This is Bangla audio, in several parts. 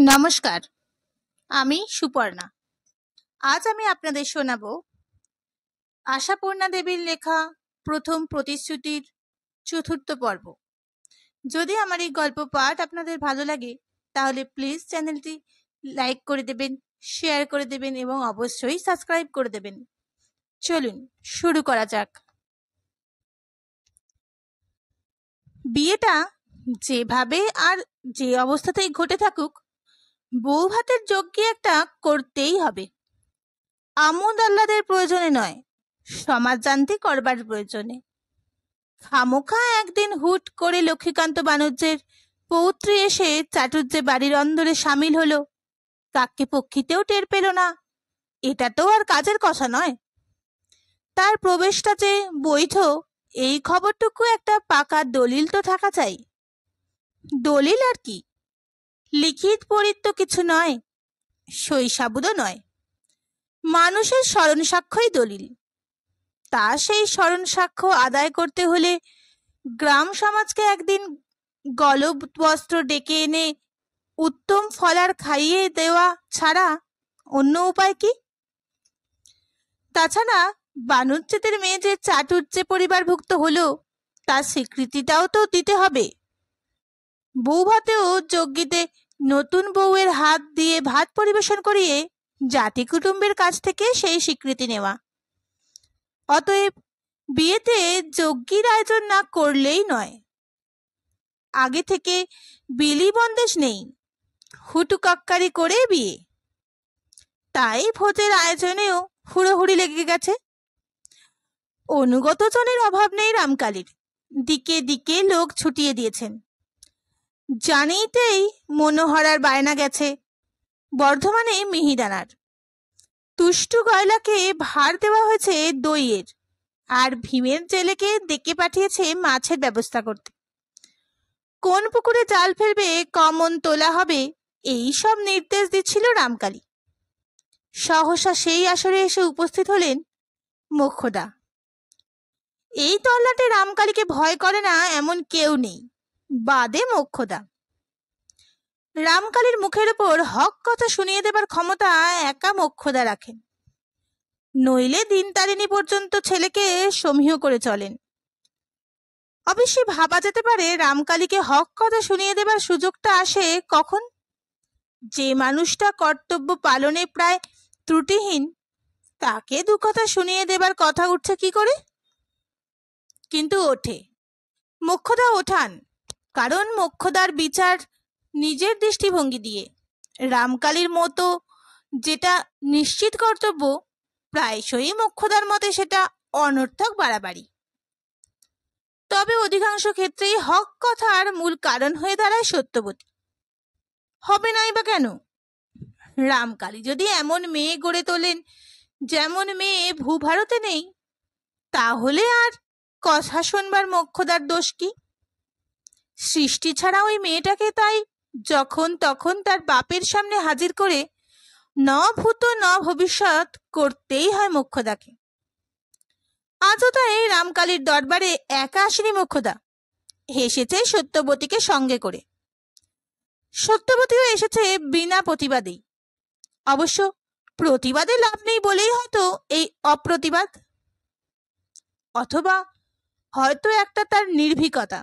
নমস্কার, আমি সুপর্ণা। আজ আমি আপনাদের শোনাবো আশাপূর্ণা দেবীর লেখা প্রথম প্রতিশ্রুতির চতুর্থ পর্ব। যদি আমার এই গল্প পাঠ আপনাদের ভালো লাগে তাহলে প্লিজ চ্যানেলটি লাইক করে দেবেন, শেয়ার করে দেবেন এবং অবশ্যই সাবস্ক্রাইব করে দেবেন। চলুন শুরু করা যাক। বিয়েটা যেভাবে আর যে অবস্থাতেই ঘটে থাকুক, বউ ভাতের যজ্ঞ একটা করতেই হবে। আমোদ আহ্লাদের প্রয়োজনে নয়, সমাজযান্ত্রিক করবার প্রয়োজনে। খামোখা একদিন হুট করে লক্ষ্মীকান্ত বাণুজ্যের পৌত্রী এসে চাটুর্যে বাড়ির অন্দরে সামিল হলো, কাককে পক্ষিতেও টের পেল না। এটা তো আর কাজের কথা নয়। তার প্রবেশটা যে বৈধ এই খবরটুকু একটা পাকা দলিল তো থাকা চাই। দলিল আর কি, লিখিত পরিত তো কিছু নয়, সই সাবুদও নয়, মানুষের স্মরণ সাক্ষ্যই দলিল। তা সেই স্মরণ সাক্ষ্য আদায় করতে হলে গ্রাম সমাজকে একদিন গলব বস্ত্র ডেকে এনে উত্তম ফলার খাইয়ে দেওয়া ছাড়া অন্য উপায় কি? তাছাড়া বাণুজ্যেদের মেয়ে যে চাটুর্যে পরিবারভুক্ত হলো তার স্বীকৃতিটাও তো দিতে হবে। বউ ভাতেও যজ্ঞিতে নতুন বউয়ের হাত দিয়ে ভাত পরিবেশন করিয়ে জাতি কুটুম্বের কাছ থেকে সেই স্বীকৃতি নেওয়া। অতএব বিয়েতে যজ্ঞের আয়োজন না করলেই নয়। আগে থেকে বিলি বন্দেশ নেই, হুটুকাক্কারি করে বিয়ে। তাই ভোজের আয়োজনেও হুড়োহুড়ি লেগে গেছে। অনুগত জনের অভাব নেই রামকালীর, দিকে দিকে লোক ছুটিয়ে দিয়েছেন। জানিতেই মনোহরার বায়না গেছে বর্ধমানে মিহিদানার। তুষ্টু গয়লাকে ভার দেওয়া হয়েছে দইয়ের, আর ভীমের জেলেকে ডেকে পাঠিয়েছে মাছের ব্যবস্থা করতে। কোন পুকুরে জাল ফেলবে, কমন তোলা হবে, এই সব নির্দেশ দিচ্ছিল রামকালী। সহসা সেই আসরে এসে উপস্থিত হলেন মোক্ষদা। এই তল্লাটে রামকালীকে ভয় করে না এমন কেউ নেই, বাদে মোক্ষদা। রামকালীর মুখের ওপর হক কথা শুনিয়ে দেবার ক্ষমতা একা মোক্ষদা রাখেন, নইলে দিন তারিণী পর্যন্ত ছেলেকে সমীহ করে চলেন। অবশ্যই ভাবা যেতে পারে রামকালীকে হক কথা শুনিয়ে দেবার সুযোগটা আসে কখন? যে মানুষটা কর্তব্য পালনে প্রায় ত্রুটিহীন, তাকে দু কথা শুনিয়ে দেবার কথা উঠছে কি করে? কিন্তু ওঠে, মোক্ষদা ওঠান। কারণ মোক্ষদার বিচার নিজের দৃষ্টিভঙ্গি দিয়ে। রামকালীর মতো যেটা নিশ্চিত কর্তব্য, প্রায়শই মোক্ষদার মতে সেটা অনর্থক বাড়াবাড়ি। তবে অধিকাংশ ক্ষেত্রেই হক কথার মূল কারণ হয়ে দাঁড়ায় সত্যবতী। হবে নাই বা কেন? রামকালী যদি এমন মেয়ে গড়ে তোলেন যেমন মেয়ে ভূভারতে নেই, তাহলে আর কথা শুনবার মোক্ষদার দোষ কি? সৃষ্টি ছাড়া ওই মেয়েটাকে তাই যখন তখন তার বাপের সামনে হাজির করে ন ভূত ন ভবিষ্যৎ করতেই হয় মোক্ষদাকে। আজও তাই রামকালীর দরবারে একা আসেনি মোক্ষদা, এসেছে সত্যবতীকে সঙ্গে করে। সত্যবতীও এসেছে বিনা প্রতিবাদেই। অবশ্য প্রতিবাদে লাভ নেই বলেই হয়তো এই অপ্রতিবাদ, অথবা হয়তো একটা তার নির্ভীকতা।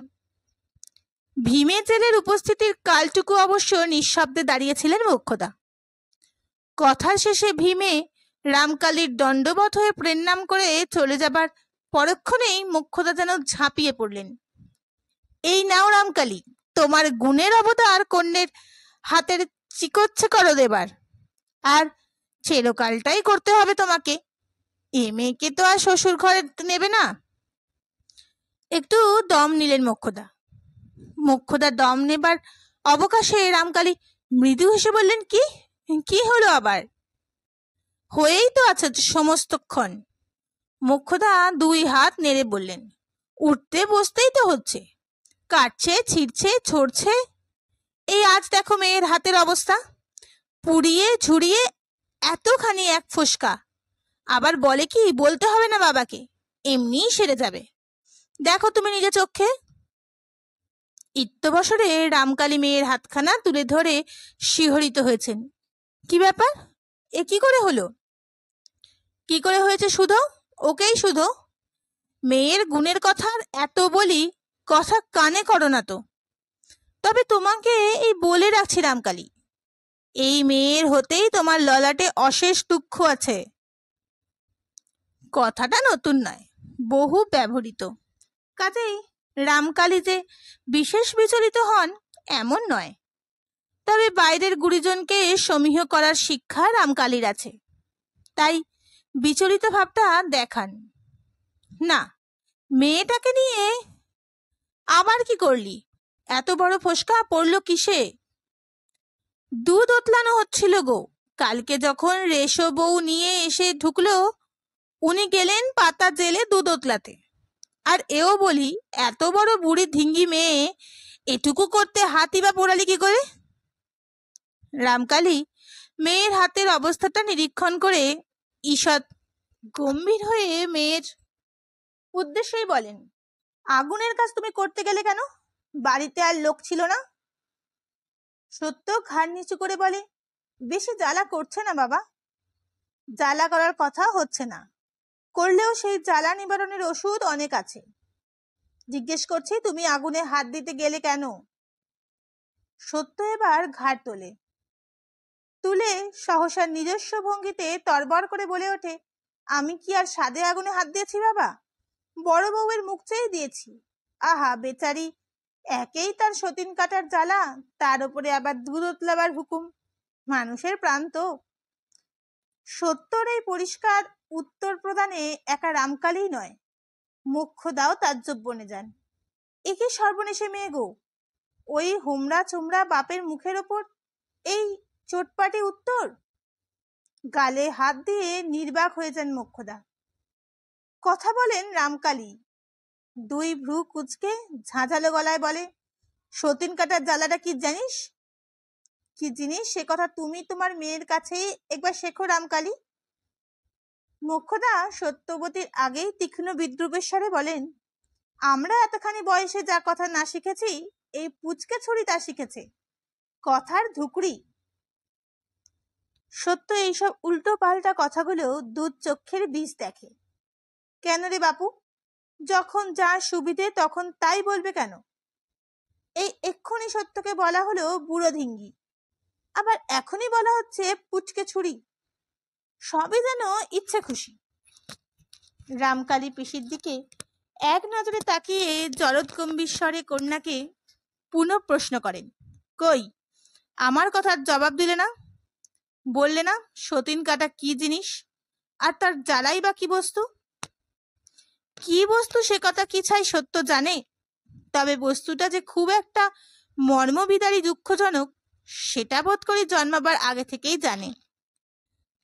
ভীমের জেলের উপস্থিতির কালটুকু অবশ্য নিঃশব্দে দাঁড়িয়েছিলেন মোক্ষদা। কথার শেষে ভীমে রামকালীর দণ্ডবত হয়ে প্রণাম করে চলে যাবার পরক্ষণেই মোক্ষদা যেন ঝাঁপিয়ে পড়লেন। এই নাও রামকালী, তোমার গুণের অবতার কন্যের হাতের চিকচ্ছে করো দেবার, আর চিরকালটাই করতে হবে তোমাকে। এ মেয়েকে তো আর শ্বশুর ঘরে নেবে না। একটু দম নিলেন মোক্ষদা। মোক্ষদা দম নেবার অবকাশে রামকালী মৃদু হেসে বললেন, কি কি হলো আবার? হয়েই তো আছে সমস্তক্ষণ। মোক্ষদা দুই হাত নেড়ে বললেন, উঠতে বসতেই তো হচ্ছে, কাটছে ছিঁড়ছে ছড়ছে। এই আজ দেখো মেয়ের হাতের অবস্থা, পুড়িয়ে ঝুড়িয়ে এতখানি এক ফোসকা। আবার বলে কি বলতে হবে না বাবাকে, এমনিই সেরে যাবে, দেখো তুমি নিজে চোখে। ইত্যবসরে রামকালী মেয়ের হাতখানা তুলে ধরে শিহরিত হয়েছেন। কি ব্যাপার, এ কি করে হলো? কি করে হয়েছে শুধু? ওকেই শুধু। মেয়ের গুণের কথা এত বলি, কথা কানে করো না তো। তবে তোমাকে এই বলে রাখছি রামকালী, এই মেয়ের হতেই তোমার ললাটে অশেষ দুঃখ আছে। কথাটা নতুন নয়, বহু ব্যবহৃত। কাজেই রামকালী যে বিশেষ বিচলিত হন এমন নয়। তবে বাইরের গুরুজনকে সমীহ করার শিক্ষা রামকালীর আছে, তাই বিচলিত ভাবটা দেখান না। মেয়েটাকে নিয়ে আবার কি করলি? এত বড় ফোসকা পড়লো কিসে? দুধ ওতলানো হচ্ছিল গো। কালকে যখন রেশো বউ নিয়ে এসে ঢুকলো, উনি গেলেন পাতা জেলে দুধ ওতলাতে। আর এও বলি, এত বড় বুড়ি ধিঙ্গি মেয়ে এটুকু করতে হাতি বা পোড়ালি কি করে? রামকালী মেয়ের হাতের অবস্থাটা নিরীক্ষণ করে ঈষৎ গম্ভীর হয়ে মেয়ের উদ্দেশ্যেই বলেন, আগুনের কাজ তুমি করতে গেলে কেন? বাড়িতে আর লোক ছিল না? সত্য ঘাড় নিচু করে বলে, বেশি জ্বালা করছে না বাবা। জ্বালা করার কথা হচ্ছে না, করলেও সেই জ্বালা নিবারণের ওষুধ অনেক আছে। জিজ্ঞেস করছি, তুমি আগুনে হাত দিতে গেলে কেন? সত্য এবার ঘাড় তুলে সহসা নিজস্ব ভঙ্গিতে তরবর করে বলে ওঠে, আমি কি আর সাদে আগুনে হাত দিয়েছি বাবা? বড় বউয়ের মুখ চেয়ে দিয়েছি। আহা বেচারি, একেই তার সতীন কাটার জ্বালা, তার উপরে আবার দুধ উতলাবার হুকুম। মানুষের প্রাণ তো। সত্যর এই পরিষ্কার উত্তর প্রদানে একা রামকালী নয়, মোক্ষদাও তাজ্জব বনে যান। একে সর্বনেশে মেয়ে গো! ওই হোমরা চোমরা বাপের মুখের ওপর এই চোটপাটি উত্তর! গালে হাত দিয়ে নির্বাক হয়ে যান মোক্ষদা। কথা বলেন রামকালী, দুই ভ্রু কুচকে ঝাঁঝালো গলায় বলে, সতীন কাটার জ্বালাটা কি জানিস? কি জিনিস সে কথা তুমি তোমার মেয়ের কাছেই একবার শেখো রামকালী। মোক্ষদা সত্যবতীর আগেই তীক্ষ্ণ বিদ্রুপের স্বরে বলেন, আমরা এতখানি বয়সে যা কথা না শিখেছি, এই পুচকে ছুরি তা শিখেছে। কথার ধুকড়ি। সত্য এইসব উল্টো পাল্টা কথাগুলো দুধ চক্ষের বীজ দেখে। কেন রে বাপু, যখন যা সুবিধে তখন তাই বলবে কেন? এই এক্ষুনি সত্যকে বলা হলো বুড়ো ধিঙ্গি, আবার এখনই বলা হচ্ছে পুচকে ছুরি। সবই যেন ইচ্ছে খুশি। রামকালী পিসির দিকে এক নজরে তাকিয়ে জলদ গম্ভীর স্বরে কন্যাকে পুনঃ প্রশ্ন করেন, কই, আমার কথার জবাব দিলে না? বললে না সতীন কাটা কি জিনিস, আর তার জ্বালাই বা কি বস্তু? কি বস্তু সে কথা কি ছাই সত্য জানে, তবে বস্তুটা যে খুব একটা মর্মবিদারী দুঃখজনক সেটা বোধ করি জন্মাবার আগে থেকেই জানে।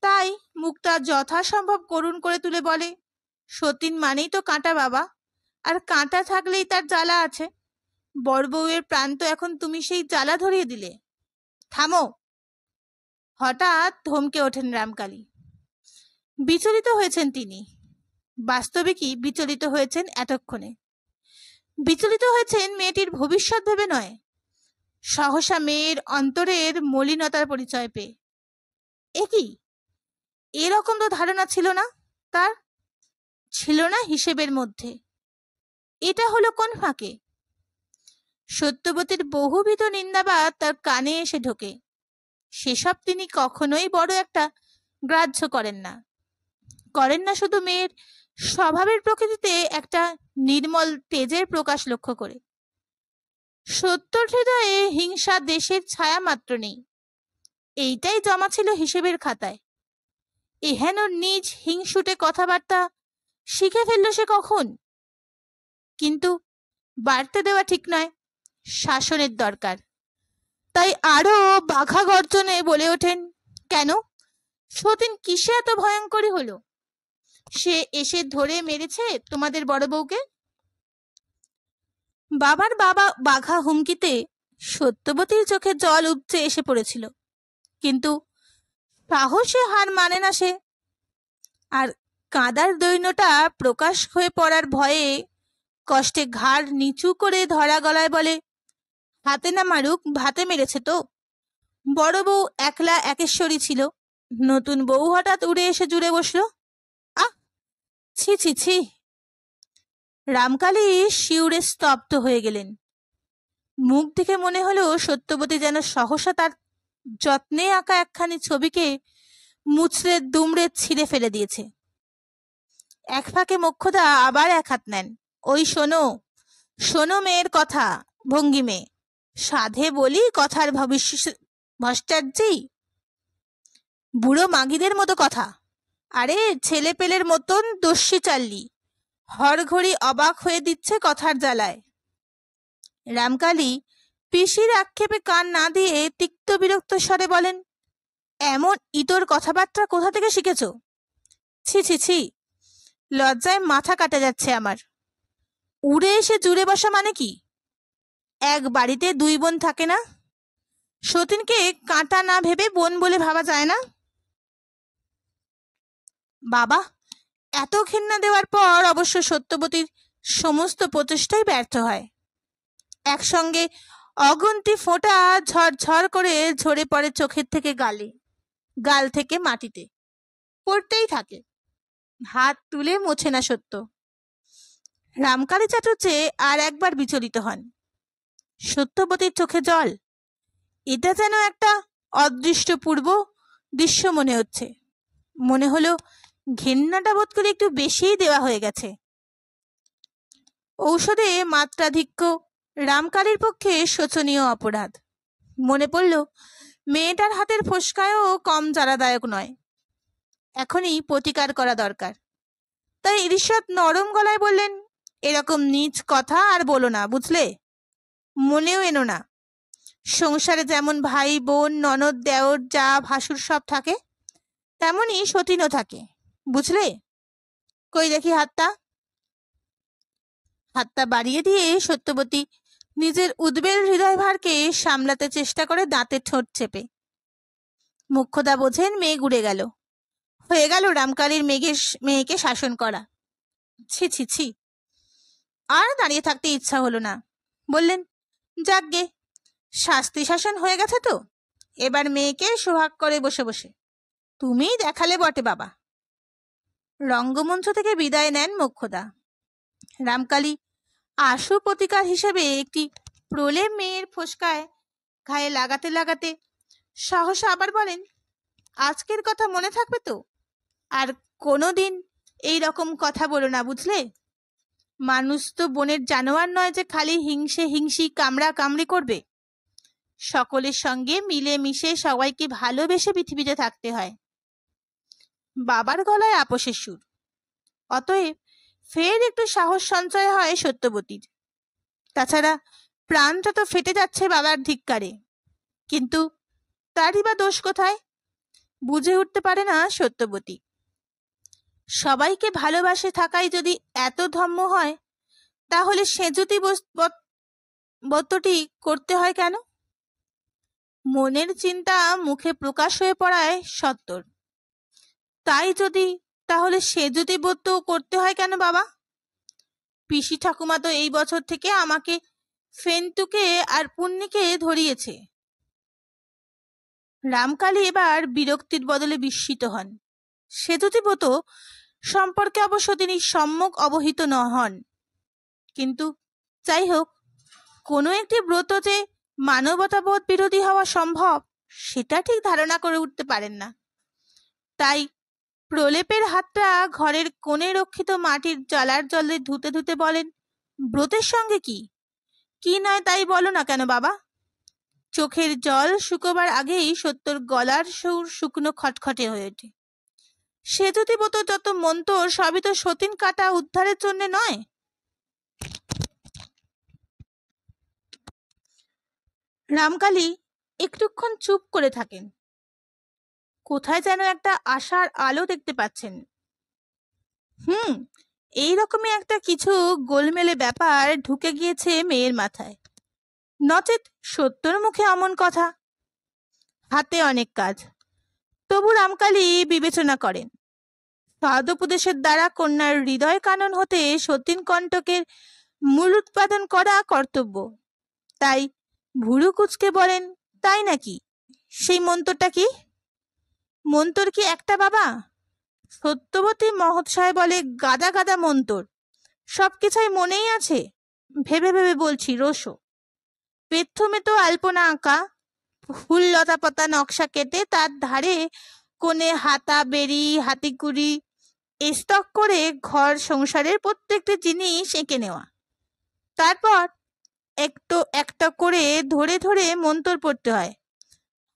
তাই মুখটা যথাসম্ভব করুণ করে তুলে বলে, সতীন মানেই তো কাঁটা বাবা, আর কাঁটা থাকলেই তার জ্বালা আছে। বড় বউয়ের প্রাণ তো এখন তুমি সেই জ্বালা ধরিয়ে দিলে। থামো! হঠাৎ ধমকে ওঠেন রামকালী। বিচলিত হয়েছেন তিনি। বাস্তবে কি বিচলিত হয়েছেন এতক্ষণে? বিচলিত হয়েছেন মেয়েটির ভবিষ্যৎ ভেবে নয়, সহসা মেয়ের অন্তরের মলিনতার পরিচয় পেয়ে। এ কি, এরকম তো ধারণা ছিল না তার, ছিল না হিসেবের মধ্যে। এটা হলো কোন ফাঁকে? সত্যবতীর বহুবিধ নিন্দাবাদ তার কানে এসে ঢোকে, সেসব তিনি কখনোই বড় একটা গ্রাহ্য করেন না। করেন না শুধু মেয়ের স্বভাবের প্রকৃতিতে একটা নির্মল তেজের প্রকাশ লক্ষ্য করে। সত্যর হৃদয়ে হিংসা দেশের ছায়া মাত্র নেই, এইটাই জমা ছিল হিসেবের খাতায়। এহেন নিজ হিংসুটে কথাবার্তা শিখে ফেলল সে কখন? কিন্তু বাড়তে দেওয়া ঠিক নয়, শাসনের দরকার। তাই আরো বাঘা গর্জনে বলে ওঠেন, কেন, সতীন কিসে এত ভয়ঙ্করী হলো? সে এসে ধরে মেরেছে তোমাদের বড় বউকে? বাবার বাঘা হুমকিতে সত্যবতীর চোখে জল উপচে এসে পড়েছিল, কিন্তু সাহসে হার মানে না সে। আর কাঁদার দৈন্যটা প্রকাশ হয়ে পড়ার ভয়ে কষ্টে ঘাড় নিচু করে ধরা গলায় বলে, হাতে না মারুক, ভাতে মেরেছে তো। বড় বউ একলা একেশ্বরী ছিল, নতুন বউ হঠাৎ উড়ে এসে জুড়ে বসলো। আহ, ছি ছি ছি। রামকালী শিউরে স্তব্ধ হয়ে গেলেন। মুখ দেখে মনে হলো সত্যবতী যেন সহসা তার যত্নে আঁকা একখানি ছবিকে মুচড়ে দুমড়ে ছিঁড়ে ফেলে দিয়েছে। এক ফাঁকে মোক্ষদা আবার এক হাত নেন। ওই শোনো, শোনো মেয়ের কথা, ভঙ্গিমে সাধে বলি কথার ভস্টার্জি, বুড়ো মাগিদের মতো কথা। আরে ছেলে পেলের মতন দস্যি চাললি, হরঘড়ি অবাক হয়ে দিচ্ছে কথার জ্বালায়। রামকালী পিসির আক্ষেপে কান না দিয়ে তিক্ত বিরক্ত স্বরে বলেন, এমন ইতর কথাবার্তা কোথা থেকে শিখেছ? ছি ছি ছি, লজ্জায় মাথা কাটা যাচ্ছে আমার। উড়ে এসে জুড়ে বসা মানে কি? এক বাড়িতে দুই বোন থাকে না? সতীনকে কাঁটা না ভেবে বোন বলে ভাবা যায় না? বাবা, এত ঘেন্না দেওয়ার পর অবশ্য সত্যবতীর সমস্ত প্রচেষ্টাই ব্যর্থ হয়। একসঙ্গে অগুন্তি ফোঁটা ঝরঝর করে ঝরে পড়ে চোখের থেকে গালে, গাল থেকে মাটিতে, পড়তেই থাকে। হাত তুলে মোছে না সত্য। রামকালী চাটুর্যে আর একবার বিচলিত হন। সত্যবতীর চোখে জল। এটা যেন একটা অদৃষ্টপূর্ব দৃশ্য মনে হচ্ছে। মনে হলো ঘেন্নাটা বোধ করে একটু বেশিই দেওয়া হয়ে গেছে। ঔষধে মাত্রাধিক্য রামকালীর পক্ষে শোচনীয় অপরাধ। মনে পড়ল মেয়েটার হাতের ফোসকায়ও কম জ্বালাদায়ক নয়। এখনই প্রতিকার করা দরকার। তাই ঈর্ষৎ নরম গলায় বললেন, এরকম নীচ কথা আর বলো না, বুঝলে? মনেও এনো না। সংসারে যেমন ভাই বোন ননদ দেওর যা ভাসুর সব থাকে, তেমনই সতীনও থাকে, বুঝলে? কই দেখি হাতটা। হাতটা বাড়িয়ে দিয়ে সত্যবতী নিজের উদ্বেল হৃদয় ভারকে সামলাতে চেষ্টা করে দাঁতে ঠোঁট চেপে। মুখ্যদা বোঝেন মেয়ে গুড়ে গেল। হয়ে গেল রামকালীর মেয়েকে শাসন করা। ছি ছি ছি। আর দাঁড়িয়ে থাকতে ইচ্ছা হলো না। বললেন, যাকগে, শাস্তি শাসন হয়ে গেছে তো, এবার মেয়েকে সোহাগ করে বসে বসে। তুমিই দেখালে বটে বাবা। রঙ্গমঞ্চ থেকে বিদায় নেন মোক্ষদা। রামকালী আশু প্রতিকার হিসেবে একটি প্রলেপ মেয়ের ফোসকায় ঘায়ে লাগাতে লাগাতে সাহসা আবার বলেন, আজকের কথা মনে থাকবে তো? আর কোনোদিন এই রকম কথা বলো না, বুঝলে? মানুষ তো বনের জানোয়ার নয় যে খালি হিংসে হিংসি কামড়া কামড়ি করবে। সকলের সঙ্গে মিলে মিশে সবাইকে ভালোবেসে পৃথিবীতে থাকতে হয়। বাবার গলায় আপোষের সুর। অতএব ফের একটু সাহস সঞ্চয় হয় সত্যবতীর। তাছাড়া প্রাণটা তো ফেটে যাচ্ছে বাবার ধিক্কারে। কিন্তু তারই বা দোষ কোথায়? বুঝে উঠতে পারে না সত্যবতী। সবাইকে ভালোবাসে থাকাই যদি এত ধম্ম হয়, তাহলে সেজুতি বত্তটি করতে হয় কেন? মনের চিন্তা মুখে প্রকাশ হয়ে পড়ায় সত্তর। তাই যদি, তাহলে সেজুতি বত্ত করতে হয় কেন বাবা? পিসি ঠাকুমা তো এই বছর থেকে আমাকে ফেন্তুকে আর পুন্নিকে ধরিয়েছে। রামকালী এবার বিরক্তির বদলে বিস্মিত হন। সেতুতিব্রত সম্পর্কে অবশ্য তিনি সম্যক অবহিত হন, কিন্তু যাই হোক, কোনো একটি ব্রত যে মানবতাবোধ বিরোধী হওয়া সম্ভব সেটা ঠিক ধারণা করে উঠতে পারেন না। তাই প্রলেপের হাতটা ঘরের কোণে রক্ষিত মাটির জলার জলে ধুতে ধুতে বলেন, ব্রতের সঙ্গে কি কি নয় তাই বলো না কেন বাবা? চোখের জল শুকোবার আগেই সত্যর গলার সুর শুকনো খটখটে হয়ে ওঠে। সেতুতিব্রত যত মন্ত্র সবই তো সতীন কাটা উদ্ধারের জন্য নয়। রামকালী একটুক্ষণ চুপ করে থাকেন। কোথায় যেন একটা আশার আলো দেখতে পাচ্ছেন। এইরকমই একটা কিছু গোলমেলে ব্যাপার ঢুকে গিয়েছে মেয়ের মাথায়, নচেত সত্যর মুখে অমন কথা। হাতে অনেক কাজ, তবু রামকালী বিবেচনা করেন সদুপদেশের দ্বারা কন্যার হৃদয় কানন হতে সতীন কণ্টকের মূল উৎপাদন করা কর্তব্য। তাই ভুরু কুচকে বলেন, তাই নাকি? সেই মন্তরটা কি? মন্তর কি একটা বাবা? সত্যবতী মহোৎসাহে বলে, গাদা গাদা মন্তর, সবকিছুই মনেই আছে। ভেবে ভেবে বলছি রোসো। পেথমে তো আলপনা আঁকা, ফুল লতা পাতা নকশা কেটে তার ধারে কোণে হাতা বেরি হাতিকুড়ি স্টক করে ঘর সংসারের প্রত্যেকটি জিনিস এঁকে নেওয়া। তারপর একটু একটা করে ধরে ধরে মন্তর পড়তে হয়।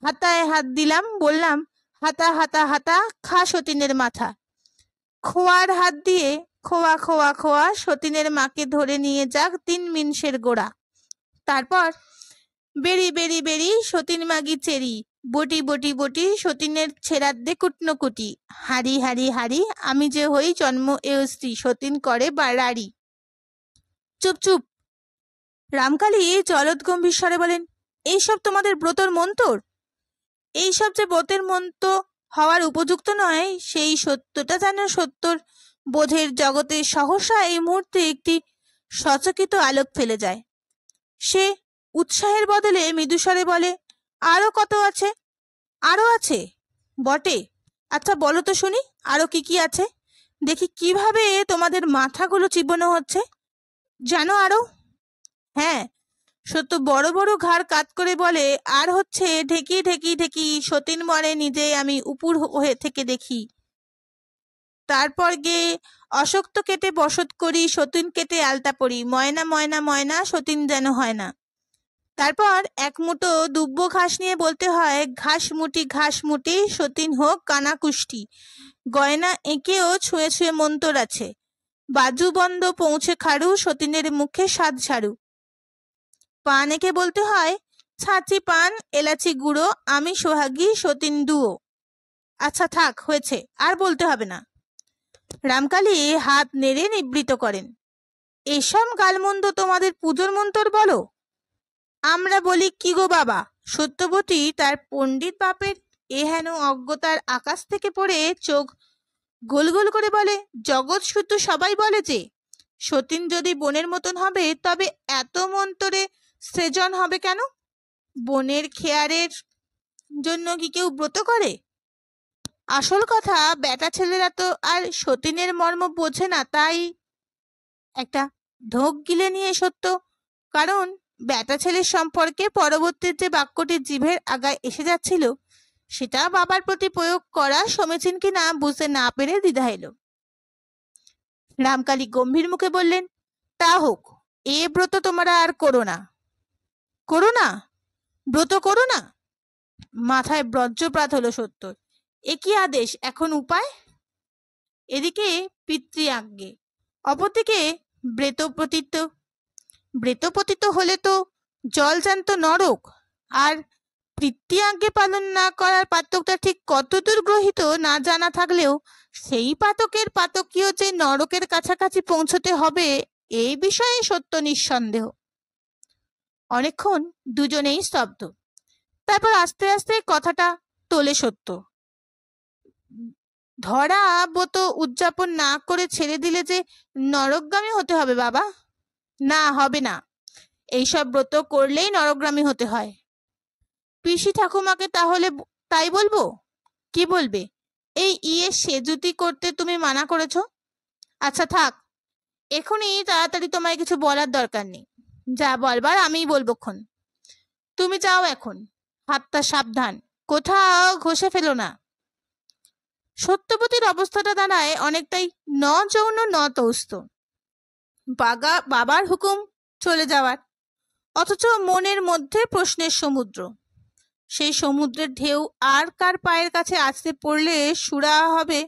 হাতায় হাত দিলাম, বললাম, হাতা হাতা হাতা খা সতীনের মাথা। খোয়ার হাত দিয়ে খোয়া খোয়া খোয়া সতীনের মাকে ধরে নিয়ে যাক 3 মিনসের গোড়া। তারপর বেরি বেরি বেরি সতীন মাগি চেরি, বটি বটি বটি সতীনের ছেড়াদ্দে কুটনকুটি, হাড়ি হাড়ি হাড়ি আমি যে হই জন্ম এস্ত্রী, সতীন করে বাড়াড়ি। চুপ চুপ। রামকালী জলদ গম্ভীর স্বরে বলেন, এইসব তোমাদের ব্রতর মন্তর? এইসব যে ব্রতের মন্ত্র হওয়ার উপযুক্ত নয়, সেই সত্যটা যেন সত্যর বোধের জগতে সহসা এই মুহূর্তে একটি সচকিত আলোক ফেলে যায়। সে উৎসাহের বদলে মৃদুস্বরে বলে, আরো কত আছে? আরো আছে বটে। আচ্ছা বলো তো শুনি, আরো কি কি আছে? দেখি কিভাবে তোমাদের মাথাগুলো চিবানো হচ্ছে। জানো আরো? হ্যাঁ, সত্য বড় বড় ঘাড় কাত করে বলে, আর হচ্ছে ঢেকি ঢেকি ঢেকি সতীন মরে নিজে আমি উপুর হয়ে থেকে দেখি। তারপর গে অশক্ত কেটে বসত করি, সতীন কেটে আলতা পড়ি, ময়না ময়না ময়না সতীন যেন হয় না। তারপর এক মুঠো দুব্বো ঘাস নিয়ে বলতে হয়, ঘাস মুটি সতীন হোক কানা কুষ্টি। গয়না এঁকেও ছুঁয়ে ছুঁয়ে মন্তর আছে। বাজু বন্ধ পৌঁছে খাড়ু, সতীনের মুখে স্বাদ ছাড়ু। পান এঁকে বলতে হয়, ছাঁচি পান এলাচি গুঁড়ো আমি সোহাগী সতীন দুও। আচ্ছা থাক, হয়েছে, আর বলতে হবে না। রামকালী হাত নেড়ে নিবৃত করেন। এসব গালমন্দ তোমাদের পুজোর মন্তর বলো? আমরা বলি কি গো বাবা? সত্যবতী তার পণ্ডিত বাপের এহেন অজ্ঞতার আকাশ থেকে পড়ে চোখ গোল গোল করে বলে, জগৎ শুদ্ধ সবাই বলে যে সতীন যদি বোনের মতন হবে, তবে এত মন্তরে সৃজন হবে কেন? বোনের খেয়ারের জন্য কি কেউ ব্রত করে? আসল কথা, বেটা ছেলেরা তো আর সতীনের মর্ম বোঝে না, তাই একটা ঢোক গিলে নিয়ে সত্য। কারণ বেটা ছেলের সম্পর্কে পরবর্তী যে বাক্যটি জিভের আগায় এসে যাচ্ছিল, সেটা বাবার প্রতি প্রয়োগ করা সমীচীন কিনা বুঝতে না পেরে দ্বিধা এলো। রামকালী গম্ভীর মুখে বললেন, তা হোক, এ ব্রত তোমরা আর করো না। করো না? ব্রত করো না? মাথায় বজ্রপাত হলো সত্যর। এ কি আদেশ, এখন উপায়? এদিকে পিতৃ আজ্ঞে, অপরদিকে ব্রেতপতিত হলে তো জল জ্যান্ত নরক। আর পিতৃ আজ্ঞে পালন না করার পাতকটা ঠিক কতদূর গ্রহিত না জানা থাকলেও সেই পাতকের পাতকীয় যে নরকের কাছাকাছি পৌঁছতে হবে, এই বিষয়ে সত্য নিঃসন্দেহ। অনেকক্ষণ দুজনেই স্তব্ধ। তারপর আস্তে আস্তে কথাটা তোলে সত্য। ধরা ব্রত উদযাপন না করে ছেড়ে দিলে যে নরকগামী হতে হবে বাবা? না, হবে না। এইসব ব্রত করলেই নরকগামী হতে হয়। পিসি ঠাকুমাকে তাহলে তাই বলবো? কি বলবে? এই সেজুতি করতে তুমি মানা করেছ। আচ্ছা থাক, এখনই তাড়াতাড়ি তোমায় কিছু বলার দরকার নেই। যা বলবার আমিই বলবোক্ষণ। তুমি যাও এখন, হাতটা সাবধান, কোথাও ঘষে ফেলো না। সত্যবতীর অবস্থাটা দাঁড়ায় অনেকটাই ন যৌন ন তৌস্ত। বাবার হুকুম চলে যাওয়ার, অথচ মনের মধ্যে প্রশ্নের সমুদ্র। সেই সমুদ্রের ঢেউ আর কার পায়ের কাছে আসতে পড়লে সুরা হবে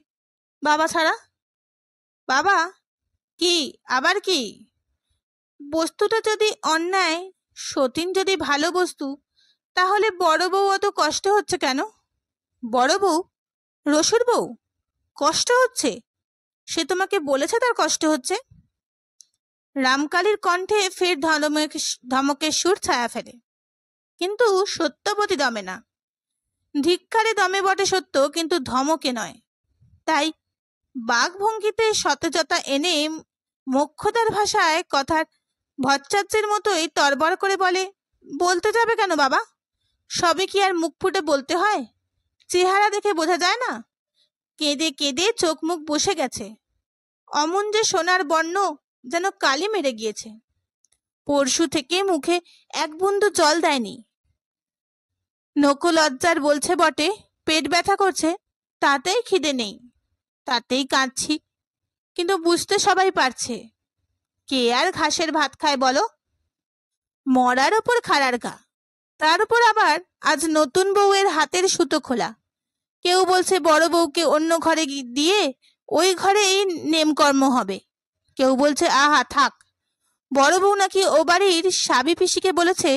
বাবা ছাড়া? বাবা কি, আবার কি? বস্তুটা যদি অন্যায়, সতীন যদি ভালো বস্তু, তাহলে বড় বউ অত কষ্ট হচ্ছে কেন? বড় বউ, রসুর বউ কষ্ট হচ্ছে? সে তোমাকে বলেছে তার কষ্ট হচ্ছে? রামকালীর কণ্ঠে ফের ধমকের সুর ছায়া ফেলে, কিন্তু সত্যবতী দমে না। ধিক্কারে দমে বটে সত্য, কিন্তু ধমকে নয়। তাই বাঘভঙ্গিতে সতেজতা এনে মোক্ষদার ভাষায় কথার ভট্টাচার্যের মতোই তরবর করে বলে, বলতে যাবে কেন বাবা? সবে কি আর মুখ ফুটে বলতে হয়? চেহারা দেখে বোঝা যায় না? কেঁদে কেঁদে চোখ মুখ বসে গেছে। অমন যে সোনার বর্ণ, যেন কালি মেরে গিয়েছে। পরশু থেকে মুখে এক বুন্দু জল দেয়নি। নকুলজ্জার বলছে বটে, পেট ব্যথা করছে, তাতেই খিদে নেই, তাতেই কাঁদছি। কিন্তু বুঝতে সবাই পারছে, কে আর ঘাসের ভাত খায় বলো? মরার ওপর খাড়ার গা, তার উপর আবার আজ নতুন বউয়ের হাতের সুতো খোলা। কেউ বলছে বড় বউকে অন্য ঘরে দিয়ে ওই ঘরেই নেমকর্ম হবে। কেউ বলছে আহা থাক, বড় বউ নাকি ও বাড়ির সাবি পিসিকে বলেছে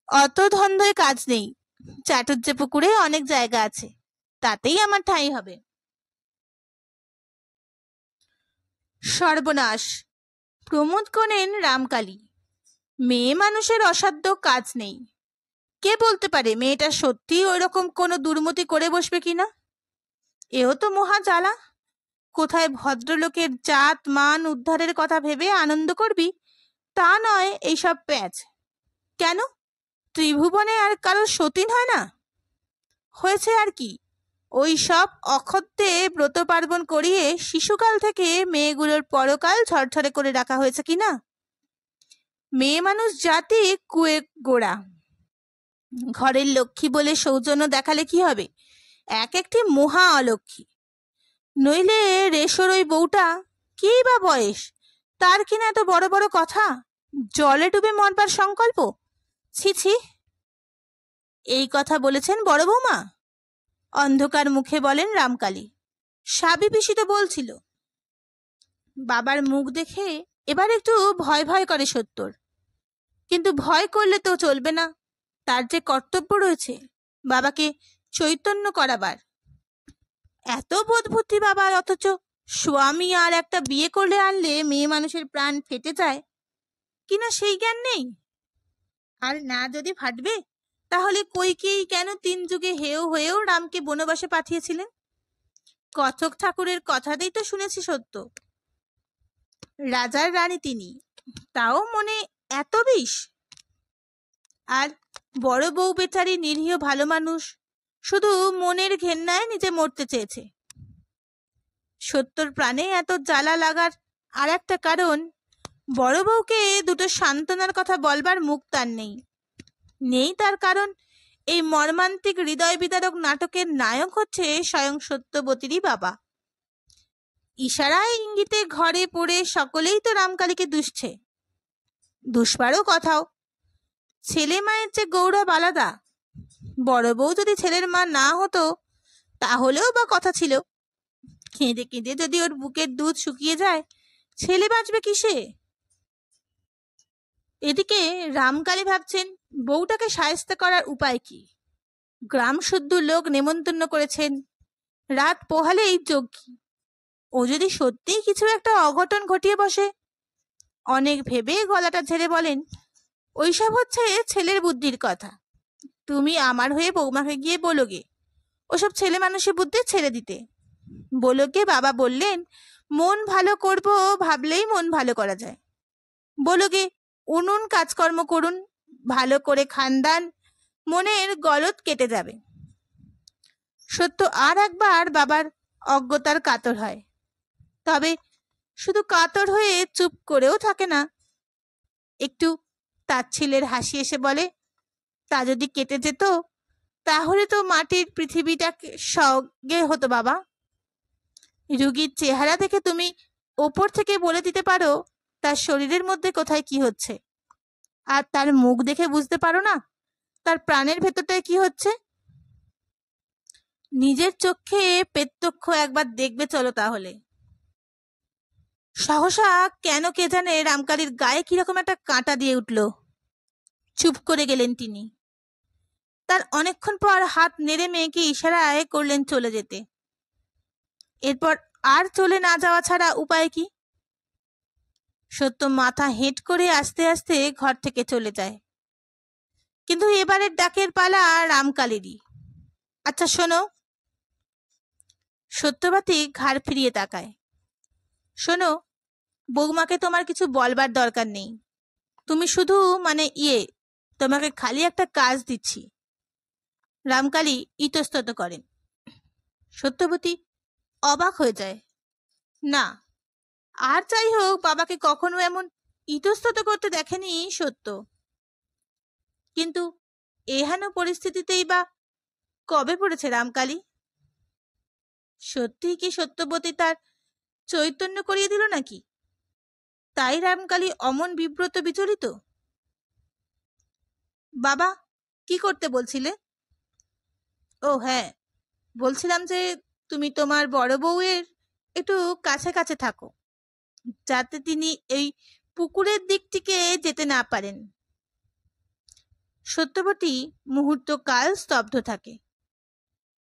অত ধন্দয় কাজ নেই, চাটুজ্জে পুকুরে অনেক জায়গা আছে, তাতেই আমার ঠাঁই হবে। সর্বনাশ! প্রমোদ কোনেন রামকালী। মেয়ে মানুষের অসাধ্য কাজ নেই। কে বলতে পারে মেয়েটা সত্যি ওই রকম কোনো দুর্মতি করে বসবে কিনা? এও তো মহা জ্বালা। কোথায় ভদ্রলোকের জাত মান উদ্ধারের কথা ভেবে আনন্দ করবি, তা নয় এইসব প্যাচ। কেন, ত্রিভুবনে আর কারোর সতীন হয় না? হয়েছে আর কি, ওই সব অক্ষত্রে ব্রত পার্বণ করিয়ে শিশুকাল থেকে মেয়েগুলোর পরকাল ঝরঝরে করে রাখা হয়েছে কিনা? মেয়ে মানুষ জাতি কুয়ে গোড়া। ঘরের লক্ষ্মী বলে সৌজন্য দেখালে কি হবে? এক একটি মহা অলক্ষ্মী। নইলে রেশোর ওই বউটা, কি বা বয়স তার, কিনা এত বড় বড় কথা, জলে ডুবে মরবার সংকল্প। ছি ছি! এই কথা বলেছেন বড় বৌমা? অন্ধকার মুখে বলেন রামকালী। সাবি পিসি তো বলছিল। বাবার মুখ দেখে এবার একটু ভয় ভয় করে সত্যর। কিন্তু ভয় করলে তো চলবে না, তার যে কর্তব্য রয়েছে বাবাকে চৈতন্য করাবার। এত বোধবুদ্ধি বাবার, অথচ স্বামী আর একটা বিয়ে করলে আনলে মেয়ে মানুষের প্রাণ ফেটে যায় কিনা সেই জ্ঞান নেই। আর না যদি ফাটবে, তাহলে কইকেই কেন 3 যুগে হেয় হয়েও রামকে বনবাসে পাঠিয়েছিলেন? কথক ঠাকুরের কথাতেই তো শুনেছি সত্য। রাজার রানী তিনি, তাও মনে এত বিষ। আর বড় বউ বেচারি নিরীহ ভালো মানুষ, শুধু মনের ঘেন্নায় নিজে মরতে চেয়েছে। সত্যর প্রাণে এত জ্বালা লাগার আর একটা কারণ, বড় বউকে দুটো সান্ত্বনার কথা বলবার মুখ তার নেই। নেই তার কারণ, এই মর্মান্তিক হৃদয় বিদারক নাটকের নায়ক হচ্ছে স্বয়ং সত্যবতীরই বাবা। ইশারায় ইঙ্গিতে ঘরে পড়ে সকলেই তো রামকালীকে দুষছে। দুষবারও কথাও। ছেলে মায়ের যে গৌরব আলাদা। বড় বউ যদি ছেলের মা না হতো তাহলেও বা কথা ছিল। কেঁদে কেঁদে যদি ওর বুকের দুধ শুকিয়ে যায়, ছেলে বাঁচবে কিসে? এদিকে রামকালী ভাবছেন বউটাকে শায়েস্তা করার উপায় কি। গ্রাম শুদ্ধ লোক নেমন্তন্ন করেছেন, রাত পোহালেই যজ্ঞী। ও যদি সত্যিই কিছু একটা অঘটন ঘটিয়ে বসে। অনেক ভেবে গলাটা ঝেড়ে বলেন, ওইসব হচ্ছে ছেলের বুদ্ধির কথা। তুমি আমার হয়ে বৌমাকে গিয়ে বলোগে ওসব ছেলে মানুষের বুদ্ধি ছেড়ে দিতে। বলোগে বাবা বললেন মন ভালো করব ভাবলেই মন ভালো করা যায়। বলোগে উনুন কাজকর্ম করুন, ভালো করে খানদান, মনের গলদ কেটে যাবে। সত্য আর একবার বাবার অজ্ঞতার কাতর হয়। তবে শুধু কাতর হয়ে চুপ করেও থাকে না, একটু তাচ্ছিলের হাসি এসে বলে, তা যদি কেটে যেত তাহলে তো মাটির পৃথিবীটা স্বর্গে হতো বাবা। রুগীর চেহারা দেখে তুমি ওপর থেকে বলে দিতে পারো তার শরীরের মধ্যে কোথায় কি হচ্ছে, আর তার মুখ দেখে বুঝতে পারো না তার প্রাণের ভেতরটায় কি হচ্ছে। নিজের চোখে প্রত্যক্ষ একবার দেখবে চলো তাহলে। সহসা কেন কে জানে রামকালীর গায়ে কিরকম একটা কাঁটা দিয়ে উঠল। চুপ করে গেলেন তিনি। তার অনেকক্ষণ পর হাত নেড়ে মেয়েকে ইশারায় করলেন চলে যেতে। এরপর আর চলে না যাওয়া ছাড়া উপায় কি? সত্য মাথা হেঁট করে আস্তে আস্তে ঘর থেকে চলে যায়। কিন্তু এবারের ডাকের পালা রামকালীরই। আচ্ছা শোনো। সত্যবতী ঘাড় ফিরিয়ে তাকায়। শোনো, বৌমাকে তোমার কিছু বলবার দরকার নেই। তুমি শুধু তোমাকে খালি একটা কাজ দিচ্ছি। রামকালী ইতস্তত করেন। সত্যবতী অবাক হয়ে যায়। না, আর যাই হোক, বাবাকে কখনো এমন ইতস্তত করতে দেখেনি সত্য, কিন্তু এহেন পরিস্থিতিতেই বা কবে পড়েছে রামকালী? সত্যি কি সত্যবতী তার চৈতন্য করিয়ে দিল নাকি? তাই রামকালী অমন বিব্রত বিচলিত? বাবা, কি করতে বলছিলে? ও হ্যাঁ, বলছিলাম যে তুমি তোমার বড় বউয়ের একটু কাছে কাছে থাকো, যাতে তিনি এই পুকুরের দিকটিকে যেতে না পারেন। সত্যবতী মুহূর্তকাল স্তব্ধ থাকে।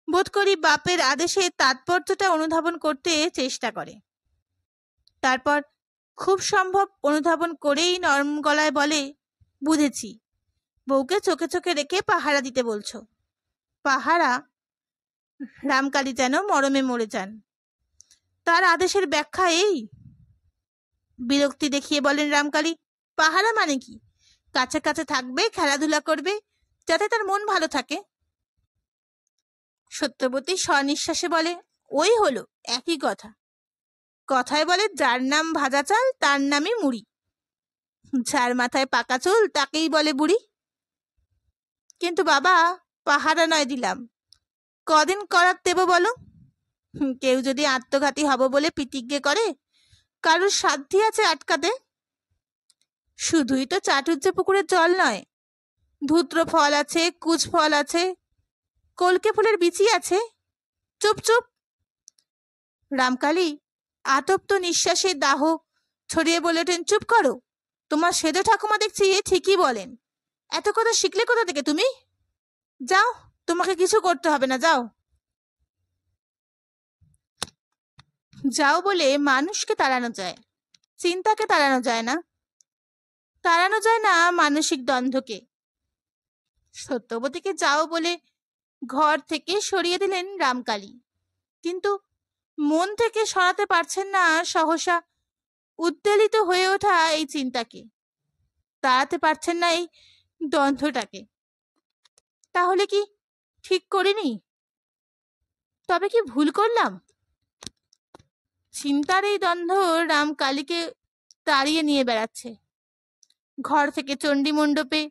বোধ করি বাপের আদেশে তাৎপর্যটা অনুধাবন করতে চেষ্টা করে। তারপর খুব সম্ভব অনুধাবন করেই নরম গলায় বলে, বুঝেছি, বউকে চোখে চোখে রেখে পাহারা দিতে বলছো। পাহারা? রামকালী যেন মরমে মরে যান। তার আদেশের ব্যাখ্যা এই? বিরক্তি দেখিয়ে বলেন রামকালী, পাহারা মানে কি? কাছে কাছে থাকবে, খেলাধুলা করবে, যাতে তার মন ভালো থাকে। সত্যবতী স্বনিঃশ্বাসে বলে, ওই হলো, একই কথা। কথায় বলে, যার নাম ভাজা চাল তার নামই মুড়ি, যার মাথায় পাকা চুল তাকেই বলে বুড়ি। কিন্তু বাবা, পাহারা নয় দিলাম, কদিন করার দেব বলো? কেউ যদি আত্মঘাতী হব বলে প্রতিজ্ঞা করে, কারোর সাধ্যি আছে আটকাতে? শুধুই তো চাটুজ্জে পুকুরের জল নয়, ধূত্র ফল আছে, কুচ ফল আছে, কলকে ফুলের বিচি আছে। চুপ চুপ! রামকালী আতপ্ত নিঃশ্বাসে দাহ ছড়িয়ে বলে ওঠেন, চুপ করো। তোমার সেদো ঠাকুমা দেখছি ঠিকই বলেন। এত কথা শিখলে কোথা থেকে তুমি? যাও, তোমাকে কিছু করতে হবে না, যাও। যাও বলে মানুষকে তাড়ানো যায়, চিন্তাকে তাড়ানো যায় না। তাড়ানো যায় না মানসিক দ্বন্দ্বকে। সত্যবতীকে যাও বলে ঘর থেকে সরিয়ে দিলেন রামকালী, কিন্তু মন থেকে সরাতে পারছেন না সহসা উদ্বেলিত হয়ে ওঠা এই চিন্তাকে, তাড়াতে পারছেন না এই দ্বন্দ্বটাকে। তাহলে কি ঠিক করিনি? তবে কি ভুল করলাম? চিন্তার এই দ্বন্দ্ব রামকালীকে তাড়িয়ে নিয়ে বেড়াচ্ছে। ঘর থেকে চণ্ডীমণ্ডপে,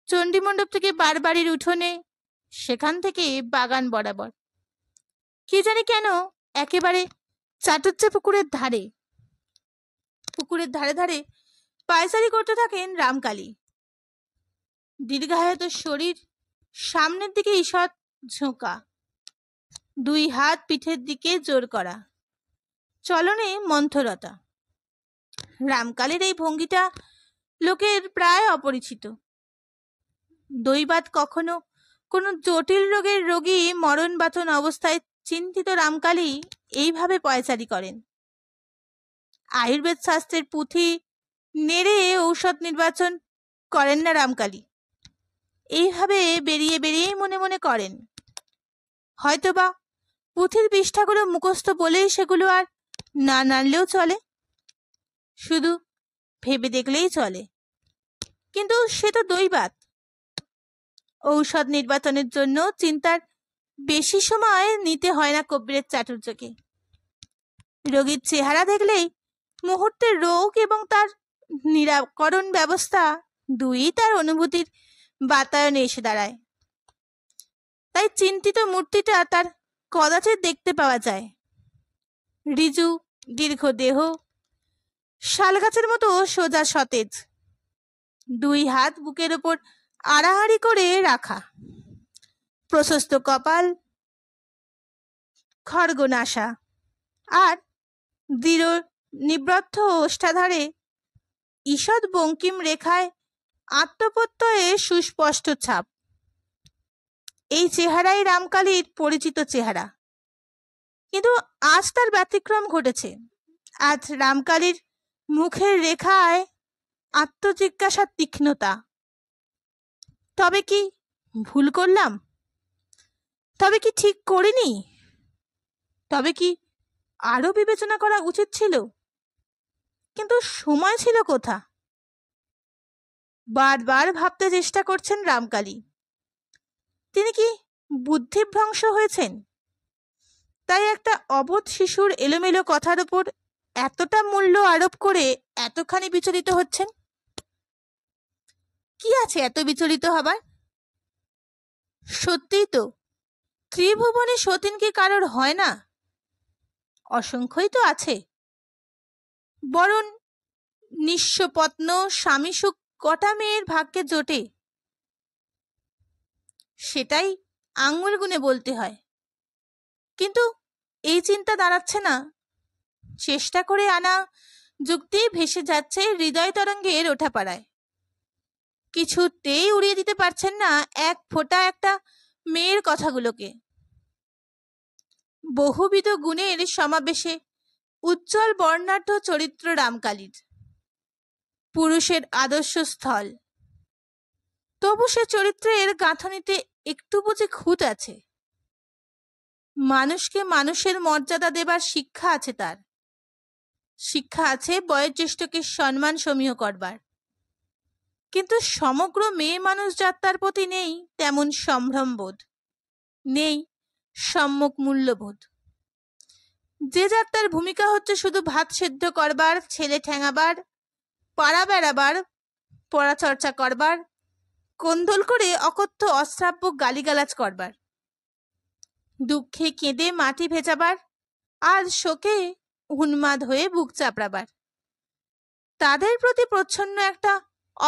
চণ্ডীমণ্ডপ থেকে বারবাড়ির উঠোনে, সেখান থেকে বাগান বরাবর, কি জানি কেন একেবারে চাটুজ্জে পুকুরের ধারে। পুকুরের ধারে ধারে পায়চারি করতে থাকেন রামকালী। দীর্ঘায়িত শরীর সামনের দিকে ঈষৎ ঝোঁকা, দুই হাত পিঠের দিকে জোর করা, চলনে মন্থরতা। রামকালীর এই ভঙ্গিটা লোকের প্রায় অপরিচিত। দৈবাত কখনো কোনো জটিল রোগের রোগী মরণ বাতন অবস্থায় চিন্তিত রামকালী এইভাবে পয়চারি করেন। আয়ুর্বেদ শাস্ত্রের পুঁথি নেড়ে ঔষধ নির্বাচন করেন না রামকালী, এইভাবে বেরিয়ে বেরিয়েই মনে মনে করেন। হয়তোবা পুঁথির পৃষ্ঠাগুলো মুখস্থ বলেই সেগুলো আর না নাড়লেও চলে, শুধু ভেবে দেখলেই চলে। কিন্তু সে তো দৈবাত। ঔষধ নির্বাচনের জন্য চিন্তার বেশি সময় নিতে হয় না কবিরের চাটুর্যকে। রোগীর চেহারা দেখলেই মুহূর্তের রোগ এবং তার নিরাকরণ ব্যবস্থা দুই তার অনুভূতির বাতায়নে এসে দাঁড়ায়। তাই চিন্তিত মূর্তিটা তার কদাচিৎ দেখতে পাওয়া যায়। ঋজু দীর্ঘ দেহ, শালগাছের মতো সোজা সতেজ, দুই হাত বুকের ওপর আড়াআড়ি করে রাখা, প্রশস্ত কপাল, খড়গনাশা, আর দৃঢ় নিবদ্ধ ওষ্ঠাধরে ঈষৎ বঙ্কিম রেখায় আত্মপ্রত্যয়ে সুস্পষ্ট ছাপ। এই চেহারাই রামকালীর পরিচিত চেহারা। কিন্তু আজ তার ব্যতিক্রম ঘটেছে। আজ রামকালীর মুখের রেখায় আত্মজিজ্ঞাসার তীক্ষ্ণতা। তবে কি ভুল করলাম? তবে কি ঠিক করিনি? তবে কি আরো বিবেচনা করা উচিত ছিল? কিন্তু সময় ছিল কোথা? বারবার ভাবতে চেষ্টা করছেন রামকালী, তিনি কি বুদ্ধিভ্রংশ হয়েছেন? তাই একটা অবোধ শিশুর এলোমেলো কথার উপর এতটা মূল্য আরোপ করে এতখানি বিচলিত হচ্ছেন। কি আছে এত বিচলিত হবার? সত্যিই তো ত্রিভুবনে সতীন কি কারোর হয় না? অসংখ্যই তো আছে। বরং নিঃস্বপত্ন স্বামী সুখ কটা মেয়ের ভাগ্যে জোটে, সেটাই আঙুল গুনে বলতে হয়। কিন্তু এই চিন্তা দাঁড়াচ্ছে না। চেষ্টা করে আনা যুক্তি ভেসে যাচ্ছে হৃদয় তরঙ্গের ওঠাপাড়ায়। কিছুতেই উড়িয়ে দিতে পারছেন না এক ফোঁটা একটা মেয়ের কথাগুলোকে। বহুবিধ গুণের সমাবেশে উজ্জ্বল বর্ণাঢ্য চরিত্র রামকালীর, পুরুষের আদর্শ স্থল। তবু সে চরিত্রের গাঁথনিতে একটু বুঝি খুঁত আছে। মানুষকে মানুষের মর্যাদা দেবার শিক্ষা আছে তার। শিক্ষা আছে বয়োজ্যেষ্ঠকে সম্মান সমীহ করবার। কিন্তু সমগ্র মেয়ে মানুষ যাত্রার প্রতি নেই তেমন সম্ভ্রমবোধ, নেই সম্যক মূল্যবোধ। যে যাত্রার ভূমিকা হচ্ছে শুধু ভাত সেদ্ধ করবার, ছেলে ঠ্যাঙাবার, পাড়া বেড়াবার, পড়াচর্চা করবার, কোন্দল করে অকথ্য অশ্রাব্য গালিগালাজ করবার, দুঃখে কেঁদে মাটি ভেজাবার, আর শোকে উন্মাদ হয়ে বুক চাপড়াবার, তাদের প্রতি প্রচ্ছন্ন একটা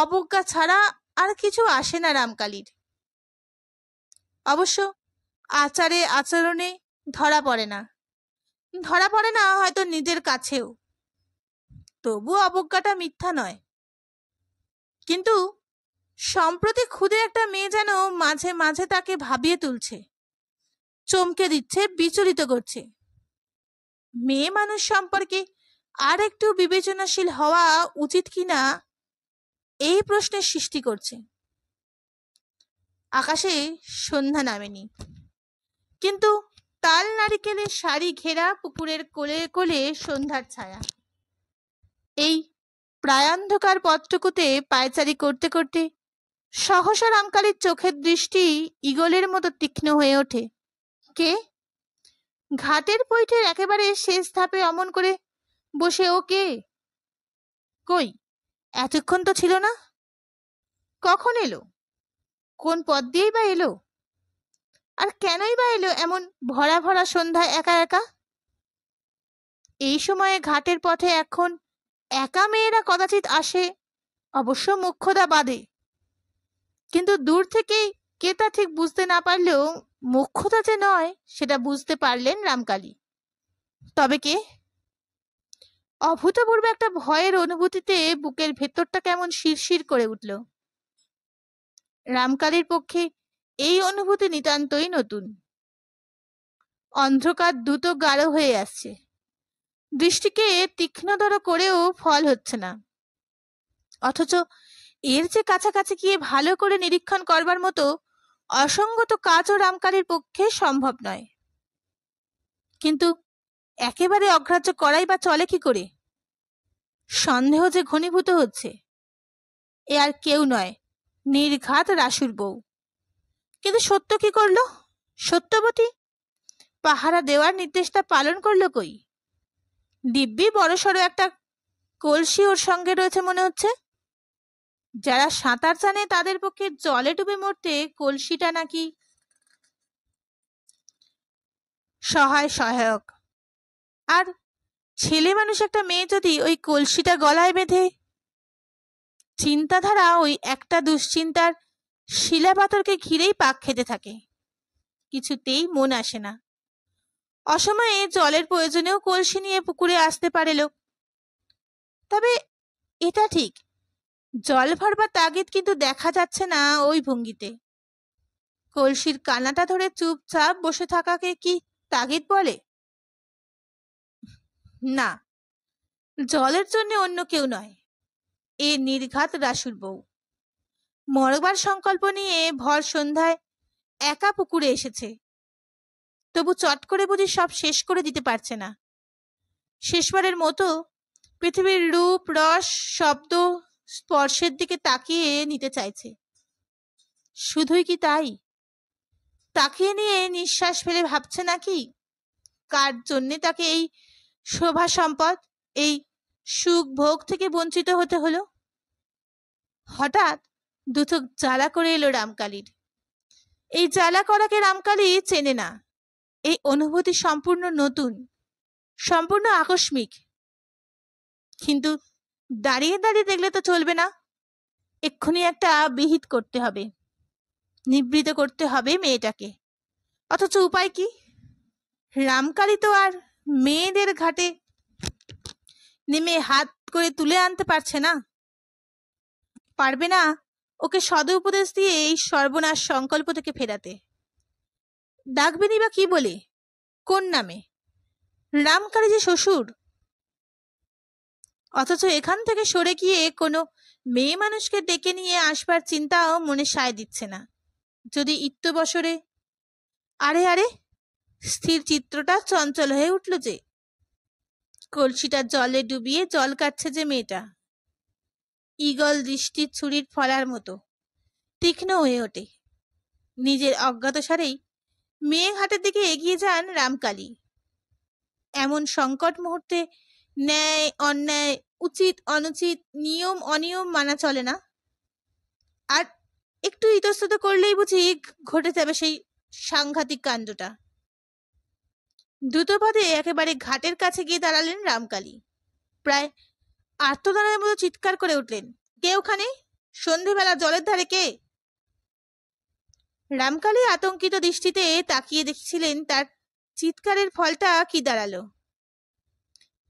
অবজ্ঞা ছাড়া আর কিছু আসে না রামকালীর। অবশ্য আচারে আচরণে ধরা পড়ে না হয়তো নিজের কাছেও। তবু অবজ্ঞাটা মিথ্যা নয়। কিন্তু সম্প্রতি খুদে একটা মেয়ে যেন মাঝে মাঝে তাকে ভাবিয়ে তুলছে, চমকে দিচ্ছে, বিচলিত করছে। মেয়ে মানুষ সম্পর্কে আর একটু বিবেচনাশীল হওয়া উচিত কিনা এই প্রশ্নের সৃষ্টি করছে। আকাশে সন্ধ্যা নামেনি, কিন্তু তাল নারিকেলের সারি ঘেরা পুকুরের কোলে কোলে সন্ধ্যার ছায়া। এই প্রায়ান্ধকার পথটুকুতে পায়চারি করতে করতে সহসা রামকালীর চোখের দৃষ্টি ঈগলের মতো তীক্ষ্ণ হয়ে ওঠে। কে? ঘাটের পৈঠের একেবারে শেষ ধাপে অমন করে বসে ও কে? কই, এতক্ষণ তো ছিল না। কখন এলো? কোন পথ দিয়েই বা এলো? আর কেনই বা এলো এমন ভরা ভরা সন্ধ্যায় একা একা? এই সময়ে ঘাটের পথে এখন একা মেয়েরা কদাচিৎ আসে, অবশ্য মোক্ষদা বাদে। কিন্তু দূর থেকেই কে তা ঠিক বুঝতে না পারলেও মোক্ষদা যে নয় সেটা বুঝতে পারলেন রামকালী। তবে কে? অভূতপূর্ব একটা ভয়ের অনুভূতিতে বুকের ভেতরটা কেমন শিরশির করে উঠল। রামকালীর পক্ষে এই অনুভূতি নিতান্তই নতুন। অন্ধকার দ্রুত গাঢ় হয়ে আসছে, দৃষ্টিকে তীক্ষ্ণতর করেও ফল হচ্ছে না। অথচ এর যে কাছাকাছি গিয়ে ভালো করে নিরীক্ষণ করবার মতো অসঙ্গত কাজও রামকালীর পক্ষে সম্ভব নয়। কিন্তু একেবারে অগ্রাহ্য করাই বা চলে কি করে? সন্দেহ যে ঘনীভূত হচ্ছে। এ আর কেউ নয়, নির্ঘাত রাসুর বউ। কিন্তু সত্য কি করলো? সত্যবতী পাহারা দেওয়ার নির্দেশটা পালন করলো কই? দিব্যি বড়সড় একটা কলসি ওর সঙ্গে রয়েছে মনে হচ্ছে। যারা সাঁতার জানে তাদের পক্ষে জলে ডুবে মরতে কলসিটা নাকি সহায়ক। আর ছেলে মানুষ একটা মেয়ে যদি ওই কলসিটা গলায় বেঁধে, চিন্তাধারা ওই একটা দুশ্চিন্তার শিলাপাথরকে ঘিরেই পাক খেতে থাকে। কিছুতেই মন আসে না। অসময়ে জলের প্রয়োজনেও কলসি নিয়ে পুকুরে আসতে পারে লোক। তবে এটা ঠিক, জল ভরবার তাগিদ কিন্তু দেখা যাচ্ছে না ওই ভঙ্গিতে। কলসির কানাটা ধরে চুপচাপ বসে থাকাকে কি তাগিদ বলে? না, জলের জন্য অন্য কেউ নয়, এ নির্ঘাত রাসুর বউ। মরবার সংকল্প নিয়ে ভর সন্ধ্যায় একা পুকুরে এসেছে। তবু চট করে বুঝি সব শেষ করে দিতে পারছে না। শেষবারের মতো পৃথিবীর রূপ, রস, শব্দ, স্পর্শের দিকে তাকিয়ে নিতে চাইছে। শুধুই কি তাই, তাকিয়ে নিয়ে নিঃশ্বাস ফেলে ভাবছে নাকি কার জন্যে তাকে এই শোভা সম্পদ, এই সুখ ভোগ থেকে বঞ্চিত হতে হলো। হঠাৎ দুথক জ্বালা করে এলো রামকালীর। এই জ্বালা করাকে রামকালী চেনে না। এই অনুভূতি সম্পূর্ণ নতুন, সম্পূর্ণ আকস্মিক। কিন্তু দাঁড়িয়ে দাঁড়িয়ে দেখলে তো চলবে না, এক্ষুনি একটা বিহিত করতে হবে, নিবৃত করতে হবে মেয়েটাকে। অথচ উপায় কি? রামকালী তো আর মেয়েদের ঘাটে নেমে হাত করে তুলে আনতে পারছে না, পারবে না ওকে সদ উপদেশ দিয়ে এই সর্বনাশ সংকল্প থেকে ফেরাতে। ডাকবেনি বা কি বলে, কোন নামে? রামকালী যে শ্বশুর। অথচ এখান থেকে সরে গিয়ে কোনো মেয়ে মানুষকে ডেকে নিয়ে আসবার চিন্তাও মনে সায় দিচ্ছে না। যদি ইত্যবসরে, আরে আরে, স্থির চিত্রটা চঞ্চল হয়ে উঠল যে। কলসিটা জলে ডুবিয়ে জল কাটছে যে মেয়েটা, ঈগল দৃষ্টির ছুরির ফলার মতো তীক্ষ্ণ হয়ে ওঠে। নিজের অজ্ঞাতসারেই মেয়ে ঘাটের দিকে এগিয়ে যান রামকালী। এমন সংকট মুহূর্তে ন্যায় অন্যায়, উচিত অনুচিত, নিয়ম অনিয়ম মানা চলে না। আর একটু ইতস্তত করলেই বুঝি ঘটে যাবে সেই সাংঘাতিক কাণ্ডটা। দ্রুতপদে একেবারে ঘাটের কাছে গিয়ে দাঁড়ালেন রামকালী। প্রায় আর্তনাদের মতো চিৎকার করে উঠলেন, কে ওখানে? সন্ধেবেলা জলের ধারে কে? রামকালী আতঙ্কিত দৃষ্টিতে তাকিয়ে দেখছিলেন তার চিৎকারের ফলটা কি দাঁড়ালো।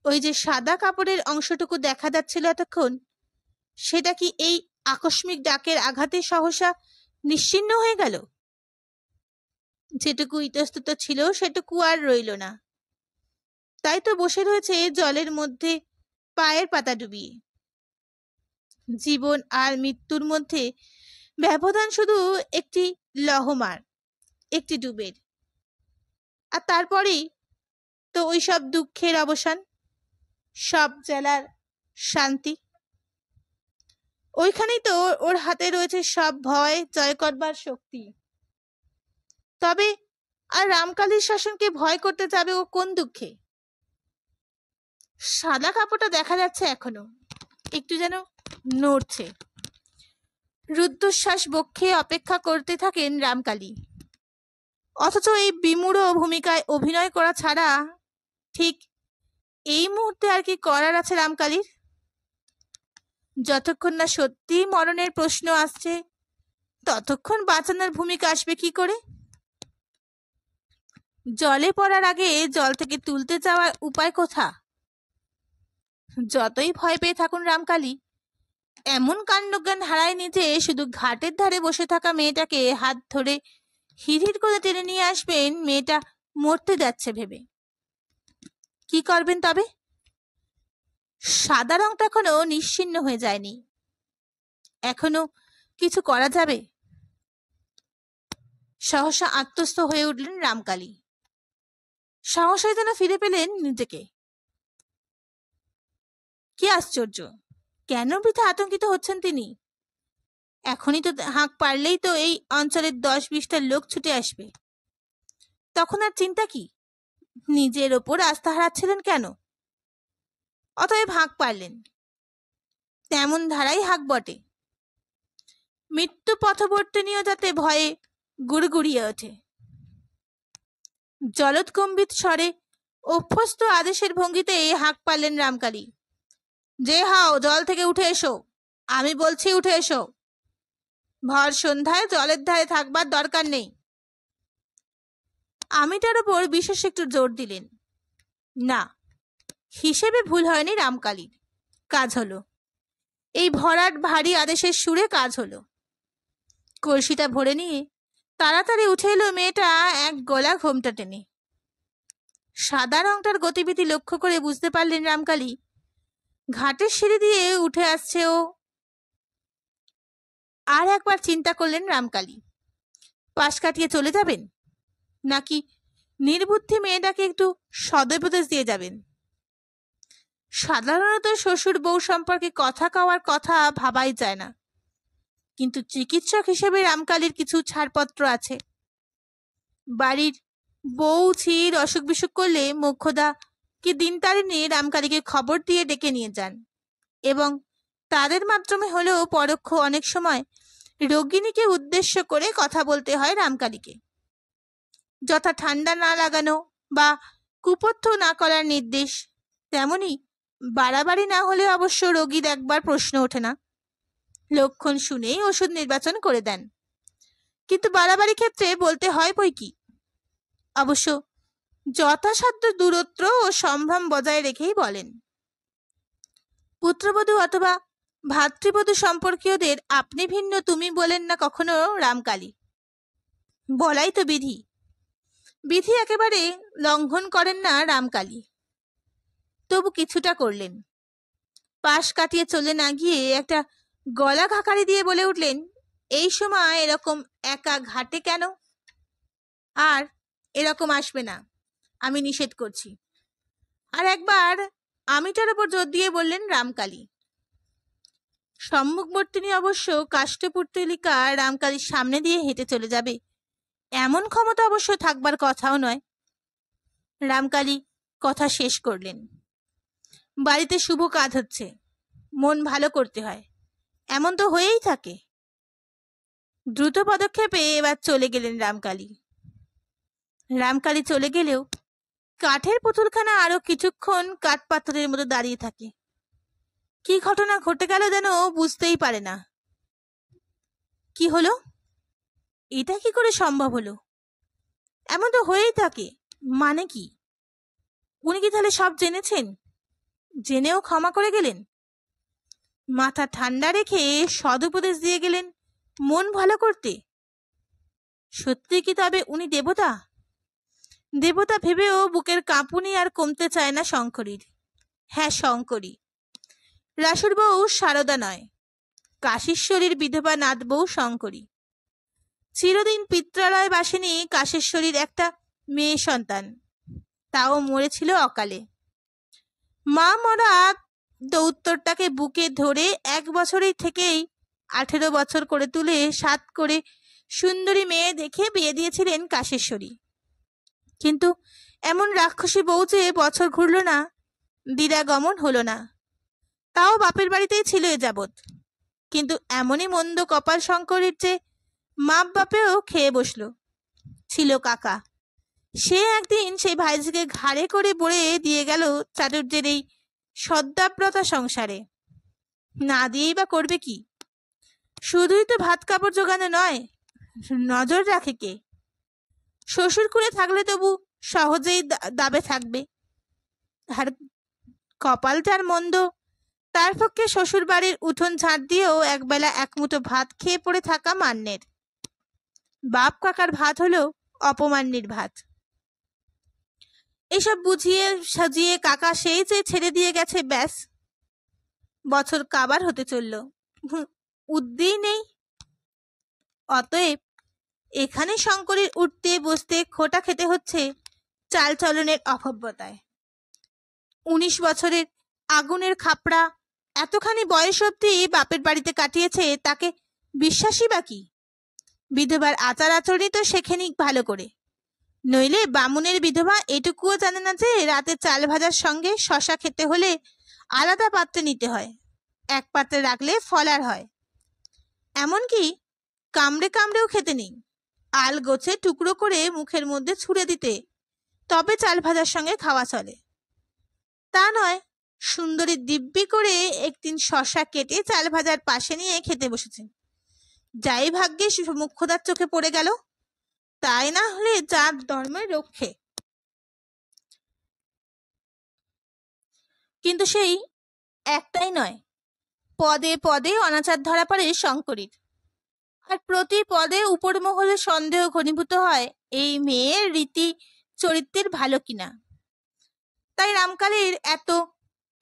ওই যে সাদা কাপড়ের অংশটুকু দেখা যাচ্ছিল এতক্ষণ, সেটা কি এই আকস্মিক ডাকের আঘাতে সহসা নিশ্চিহ্ন হয়ে গেল? যেটুকু ইতস্তত ছিল সেটুকু আর রইল না। তাই তো বসে রয়েছে জলের মধ্যে পায়ের পাতা ডুবিয়ে। জীবন আর মৃত্যুর মধ্যে ব্যবধান শুধু একটি লহমার, একটি ডুবের। আর তারপরেই তো ওই সব দুঃখের অবসান, সব জ্বালার শান্তি। ওইখানেই তো ওর হাতে রয়েছে সব ভয় জয় করবার শক্তি। তবে আর রামকালীর শাসনকে ভয় করতে যাবে ও কোন দুঃখে? সাদা কাপড়টা দেখা যাচ্ছে এখনো, একটু যেন নড়ছে। রুদ্ধশ্বাস বক্ষে অপেক্ষা করতে থাকেন রামকালী। অথচ এই বিমূঢ় ভূমিকায় অভিনয় করা ছাড়া ঠিক এই মুহূর্তে আর কি করার আছে রামকালীর? যতক্ষণ না সত্যি মরণের প্রশ্ন আসছে, ততক্ষণ বাঁচানোর ভূমিকা আসবে কি করে? জলে পড়ার আগে জল থেকে তুলতে যাওয়ার উপায় কোথা? যতই ভয় পেয়ে থাকুন রামকালী, এমন কাণ্ডজ্ঞান হারায়নি যে শুধু ঘাটের ধারে বসে থাকা মেয়েটাকে হাত ধরে হিড়হিড় করে টেনে নিয়ে আসবেন মেয়েটা মরতে যাচ্ছে ভেবে। কি করবেন তবে? সাদা রংটা এখনো নিশ্চিহ্ন হয়ে যায়নি, এখনো কিছু করা যাবে? সহসা আত্মস্থ হয়ে উঠলেন রামকালী। সাহস যেন ফিরে পেলেন নিজেকে। কি আশ্চর্য, কেন বৃথা আতঙ্কিত হচ্ছেন তিনি? এখনই তো হাঁক পারলেই তো এই অঞ্চলের 10-20টা লোক ছুটে আসবে। তখন আর চিন্তা কি? নিজের ওপর আস্থা হারাচ্ছিলেন কেন? অতএব হাঁক পারলেন, তেমন ধারাই হাঁক বটে। মৃত্যু পথবর্তিনীও যাতে ভয়ে গুড়গুড়িয়ে ওঠে। জলৎকম্বিত স্বরে অভ্যস্ত আদেশের ভঙ্গিতে হাঁক পারলেন রামকালী, যে হাও জল থেকে উঠে এসো, আমি বলছি উঠে এসো। ভর সন্ধ্যায় জলের ধারে থাকবার দরকার নেই। আমিটার ওপর বিশেষ একটু জোর দিলেন। না, হিসেবে ভুল হয়নি রামকালীর, কাজ হলো। এই ভরাট ভারী আদেশের সুরে কাজ হলো। কলসিটা ভরে নিয়ে তাড়াতাড়ি উঠে এলো মেয়েটা এক গলা ঘোমটা টেনে। সাদা রংটার গতিবিধি লক্ষ্য করে বুঝতে পারলেন রামকালী ঘাটের সিঁড়ি দিয়ে উঠে আসছে ও। আর একবার চিন্তা করলেন রামকালী, পাশ কাটিয়ে চলে যাবেন, নাকি নির্বুদ্ধি মেয়েটাকে একটু সদুপদেশ দিয়ে যাবেন। সাধারণত শ্বশুর বউ সম্পর্কে কথা কওয়ার কথা ভাবাই যায় না, কিন্তু চিকিৎসক হিসেবে রামকালীর কিছু ছাড়পত্র আছে। বাড়ির বউ ছির অসুখ বিসুখ করলে মোক্ষদা কি দিন তারিণী রামকালীকে খবর দিয়ে ডেকে নিয়ে যান এবং তাদের মাধ্যমে হলেও পরোক্ষ অনেক সময় রোগিণীকে উদ্দেশ্য করে কথা বলতে হয় রামকালীকে। যথা ঠান্ডা না লাগানো বা কুপথ্য না করার নির্দেশ, তেমনি বাড়াবাড়ি না হলে অবশ্য রোগীর একবার প্রশ্ন ওঠে না, লক্ষণ শুনেই ওষুধ নির্বাচন করে দেন। কিন্তু বাড়াবাড়ি ক্ষেত্রে বলতে হয় বই কি, অবশ্য যথাসাধ্য দূরত্ব ও সম্ভ্রম বজায় রেখেই বলেন। পুত্রবধূ অথবা ভাতৃবধূ সম্পর্কীয়দের আপনি ভিন্ন তুমি বলেন না কখনো রামকালী, বলাই তো বিধি। বিধি একেবারে লঙ্ঘন করেন না রামকালী, তবু কিছুটা করলেন। পাশ কাটিয়ে চলে না গিয়ে একটা গলা ঘাকারি দিয়ে বলে উঠলেন, এই সময় এরকম একা ঘাটে কেন? আর এরকম আসবে না, আমি নিষেধ করছি। আর একবার আমিটার উপর জোর দিয়ে বললেন রামকালী। সম্মুখবর্তিনী অবশ্য কাষ্ঠপুর্তলিকা রামকালীর সামনে দিয়ে হেঁটে চলে যাবে এমন ক্ষমতা অবশ্য থাকবার কথাও নয়। রামকালী কথা শেষ করলেন, বাড়িতে শুভ কাজ হচ্ছে, মন ভালো করতে হয়, এমন তো হয়েই থাকে। দ্রুত পদক্ষেপে এবার চলে গেলেন রামকালী। রামকালী চলে গেলেও কাঠের পুতুলখানা আরো কিছুক্ষণ কাঠ পাথরের মতো দাঁড়িয়ে থাকে। কি ঘটনা ঘটে গেল যেন বুঝতেই পারে না। কি হলো, এটা কি করে সম্ভব হলো? এমন তো হয়েই থাকে, মানে কি? উনি কি তাহলে সব জেনেছেন, জেনেও ক্ষমা করে গেলেন? মাথা ঠান্ডা রেখে সদুপদেশ দিয়ে গেলেন মন ভালো করতে? সত্যি কি তবে উনি দেবতা? দেবতা ভেবেও বুকের কাঁপুনি আর কমতে চায় না শঙ্করীর। হ্যাঁ, শঙ্করী। রাসুর বউ সারদা নয়, কাশীশ্বরীর বিধবা নাথ বউ শঙ্করী। চিরদিন পিত্রালয় বাসিনী কাশেশ্বরীর একটা মেয়ে সন্তান, তাও মরেছিল অকালে। মা মরা দৌত্তরটাকে বুকে ধরে 1 বছরেই থেকেই 18 বছর করে তুলে 7 করে সুন্দরী মেয়ে দেখে বিয়ে দিয়েছিলেন কাশেশ্বরী। কিন্তু এমন রাক্ষসী বউ যে বছর ঘুরল না, দিদাগমন হলো না, তাও বাপের বাড়িতেই ছিল এ যাবৎ। কিন্তু এমনই মন্দ কপাল শঙ্করীর যে মাপ বাপেও খেয়ে বসলো ছিল কাকা। সে একদিন সেই ভাইজিকে ঘাড়ে করে বড়ে দিয়ে গেল চাটুর্যের এই সদ্যাব্রতা সংসারে। না দিয়েই বা করবে কি? শুধুই তো ভাত কাপড় জোগানো নয়, নজর রাখে কে? শ্বশুর কুলে থাকলে তবু সহজেই দাবে থাকবে। আর কপাল যার মন্দ, তার পক্ষে শ্বশুর বাড়ির উঠোন ঝাড় দিয়েও একবেলা একমুঠো ভাত খেয়ে পড়ে থাকা মান্যের। বাপ কাকার ভাত হলো অপমান্যের ভাত। এসব বুঝিয়ে সাজিয়ে কাকা সেই যে ছেড়ে দিয়ে গেছে, ব্যাস। বছর কাবার হতে চলল, উদ্দেই নেই। অতএব এখানে শঙ্করীর উঠতে বসতে খোটা খেতে হচ্ছে চালচলনের অভব্যতায়। 19 বছরের আগুনের খাপড়া এতখানি বয়স অব্দি বাপের বাড়িতে কাটিয়েছে, তাকে বিশ্বাসী বা কি? বিধবার আচার আচরণই তো শেখেনি ভালো করে। নইলে বামুনের বিধবা এটুকুও জানে না যে রাতে চাল ভাজার সঙ্গে শশা খেতে হলে আলাদা পাত্রে নিতে হয়, এক পাত্রে রাখলে ফলার হয়। এমনকি কামড়ে কামড়েও খেতে নেই, আল গোছে টুকরো করে মুখের মধ্যে ছুঁড়ে দিতে, তবে চাল ভাজার সঙ্গে খাওয়া চলে। তা নয়, সুন্দরী দিব্যি করে একদিন শশা কেটে চাল ভাজার পাশে নিয়ে খেতে বসেছেন। যাই ভাগ্যে মুখ্যদার চোখে পড়ে গেল, তাই না হলে জাত ধর্মের রক্ষে। কিন্তু সেই একটাই নয়, পদে পদে অনাচার ধরা পড়ে শঙ্করীর। আর প্রতি পদে উপর মহলে সন্দেহ ঘনীভূত হয় এই মেয়ের রীতি চরিত্রের ভালো কিনা। তাই রামকালীর এত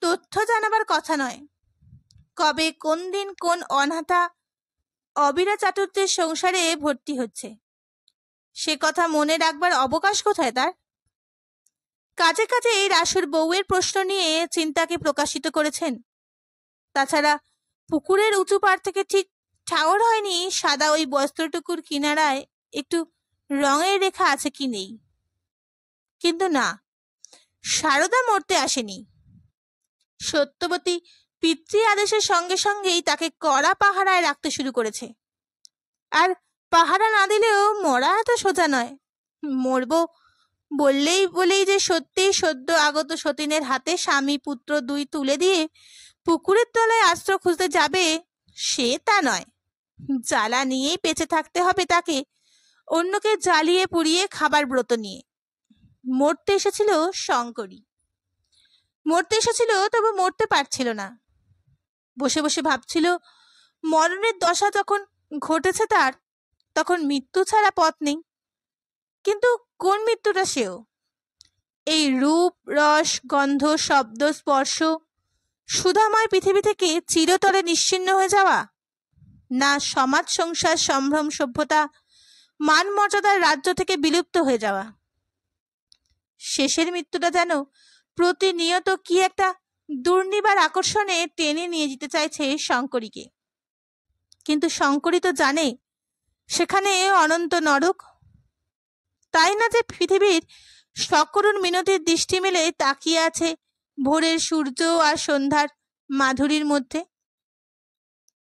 তথ্য জানাবার কথা নয়। কবে কোন দিন কোন অনাথা অবিরা চাটুর্যের সংসারে ভর্তি হচ্ছে, সে কথা মনে রাখবার অবকাশ কোথায় তার? কাজে কাজে রাসুর বউয়ের প্রশ্ন নিয়ে চিন্তাকে প্রকাশিত করেছেন। তাছাড়া পুকুরের উঁচু পাড় থেকে ঠিক ঠাওর হয়নি সাদা ওই বস্ত্রটুকুর কিনারায় একটু রঙের রেখা আছে কি নেই। কিন্তু না, সারদা মরতে আসেনি। সত্যবতী পিতৃ আদেশের সঙ্গে সঙ্গেই তাকে কড়া পাহারায় রাখতে শুরু করেছে। আর পাহারা না দিলেও মরা এত সোজা নয়। মরবো বলেই যে সত্যিই সদ্য আগত সতীনের হাতে স্বামী পুত্র দুই তুলে দিয়ে পুকুরের তলায় আশ্রয় খুঁজতে যাবে, সে তা নয়। জ্বালা নিয়েই বেঁচে থাকতে হবে তাকে, অন্যকে জ্বালিয়ে পুড়িয়ে খাবার ব্রত নিয়ে। মরতে এসেছিল শঙ্করী, মরতে এসেছিল, তবে মরতে পারছিল না। বসে বসে ভাবছিল, মরণের দশা যখন ঘটেছে তার, তখন মৃত্যু ছাড়া পথ নেই। কিন্তু কোন মৃত্যুটা সেও? এই রূপ রস গন্ধ শব্দ স্পর্শ সুধাময় পৃথিবী থেকে চিরতরে নিশ্চিহ্ন হয়ে যাওয়া, না সমাজ সংসার সম্ভ্রম সভ্যতা মান মর্যাদার রাজ্য থেকে বিলুপ্ত হয়ে যাওয়া? শেষের মৃত্যুটা যেন প্রতিনিয়ত কি একটা দুর্নিবার আকর্ষণে টেনে নিয়ে যেতে চাইছে শঙ্করীকে। কিন্তু শঙ্করী তো জানে সেখানে অনন্ত নরক। তাই না যে পৃথিবীর সকরুণ মিনতির দৃষ্টি মেলে তাকিয়ে আছে ভোরের সূর্য আর সন্ধ্যার মাধুরীর মধ্যে।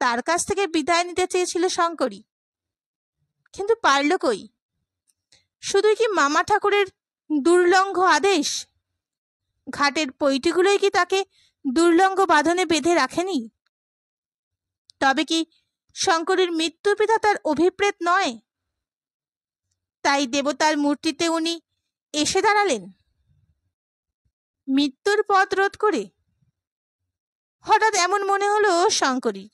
তার কাছ থেকে বিদায় নিতে চেয়েছিল শঙ্করী, কিন্তু পারল কই? শুধুই কি মামা ঠাকুরের দুর্লঙ্ঘ আদেশ? ঘাটের পৈটিগুলোই কি তাকে দুর্লঙ্ঘ বাঁধনে বেঁধে রাখেনি? তবে কি শঙ্করীর মৃত্যু পিতা তার অভিপ্রেত নয়? তাই দেবতার মূর্তিতে উনি এসে দাঁড়ালেন মৃত্যুর পথ রোধ করে। হঠাৎ এমন মনে হলো শঙ্করী,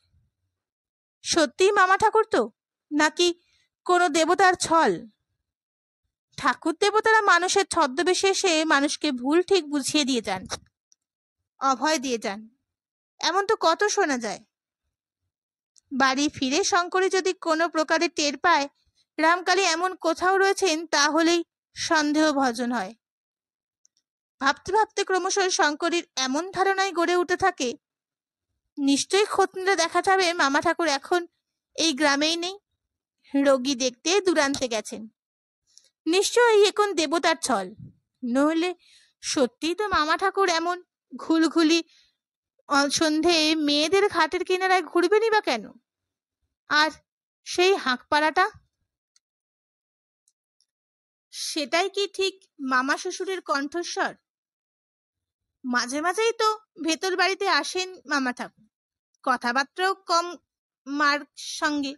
সত্যিই মামা ঠাকুর তো, নাকি কোনো দেবতার ছল? ঠাকুর দেবতারা মানুষের ছদ্মবেশে এসে মানুষকে ভুল ঠিক বুঝিয়ে দিয়ে যান, অভয় দিয়ে যান, এমন তো কত শোনা যায়। বাড়ি ফিরে শঙ্করী যদি কোনো প্রকারে টের পায় রামকালী এমন কোথাও রয়েছেন, তাহলেই সন্দেহ ভজন হয়। ভাবতে ভাবতে ক্রমশ শঙ্করীর এমন ধারণায় গড়ে উঠতে থাকে, নিশ্চয়ই খোঁজ নিলে দেখা যাবে মামা ঠাকুর এখন এই গ্রামেই নেই, রোগী দেখতে দূরান্তে গেছেন। নিশ্চয়ই এখন দেবতার ছল, নইলে সত্যিই তো মামা ঠাকুর এমন ঘুলঘুলি সন্ধে মেয়েদের ঘাটের কিনারায় ঘুরবেনই বা কেন? আর সেই হাঁকপাড়াটা, সেটাই কি ঠিক মামা শ্বশুরের কণ্ঠস্বর? মাঝে মাঝেই তো ভেতর বাড়িতে আসেন মামা ঠাকুর, কথাবার্তাও কম মার সঙ্গে,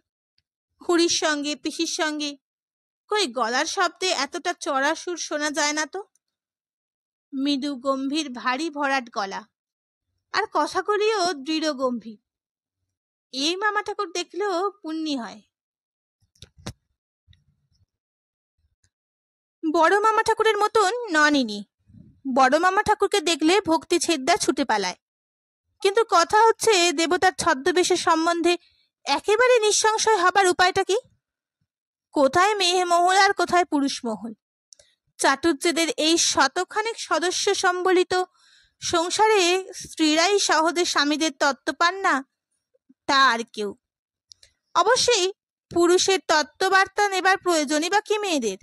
খুড়ির সঙ্গে, পিসির সঙ্গে। কই গলার শব্দে এতটা চড়া সুর শোনা যায় না তো। মৃদু গম্ভীর ভারী ভরাট গলা, আর কথাগুলিও দৃঢ় গম্ভীর। এই মামা ঠাকুর দেখলেও পুণ্যি হয়। বড় মামা ঠাকুরের মতন নন ইনি। বড় মামা ঠাকুরকে দেখলে ভক্তি ছেদ্দা ছুটে পালায়। কিন্তু কথা হচ্ছে দেবতার ছদ্মবেশের সম্বন্ধে একেবারে নিঃসংশয় হবার উপায়টা কি? কোথায় মেয়ে মহল আর কোথায় পুরুষ মহল? চাটুর্যেদের এই শতখানেক সদস্য সম্বলিত সংসারে স্ত্রীরাই সহজে স্বামীদের তত্ত্ব পান না, তা আর কেউ? অবশ্যই পুরুষের তত্ত্ববার্তা নেবার প্রয়োজনই বা কি মেয়েদের?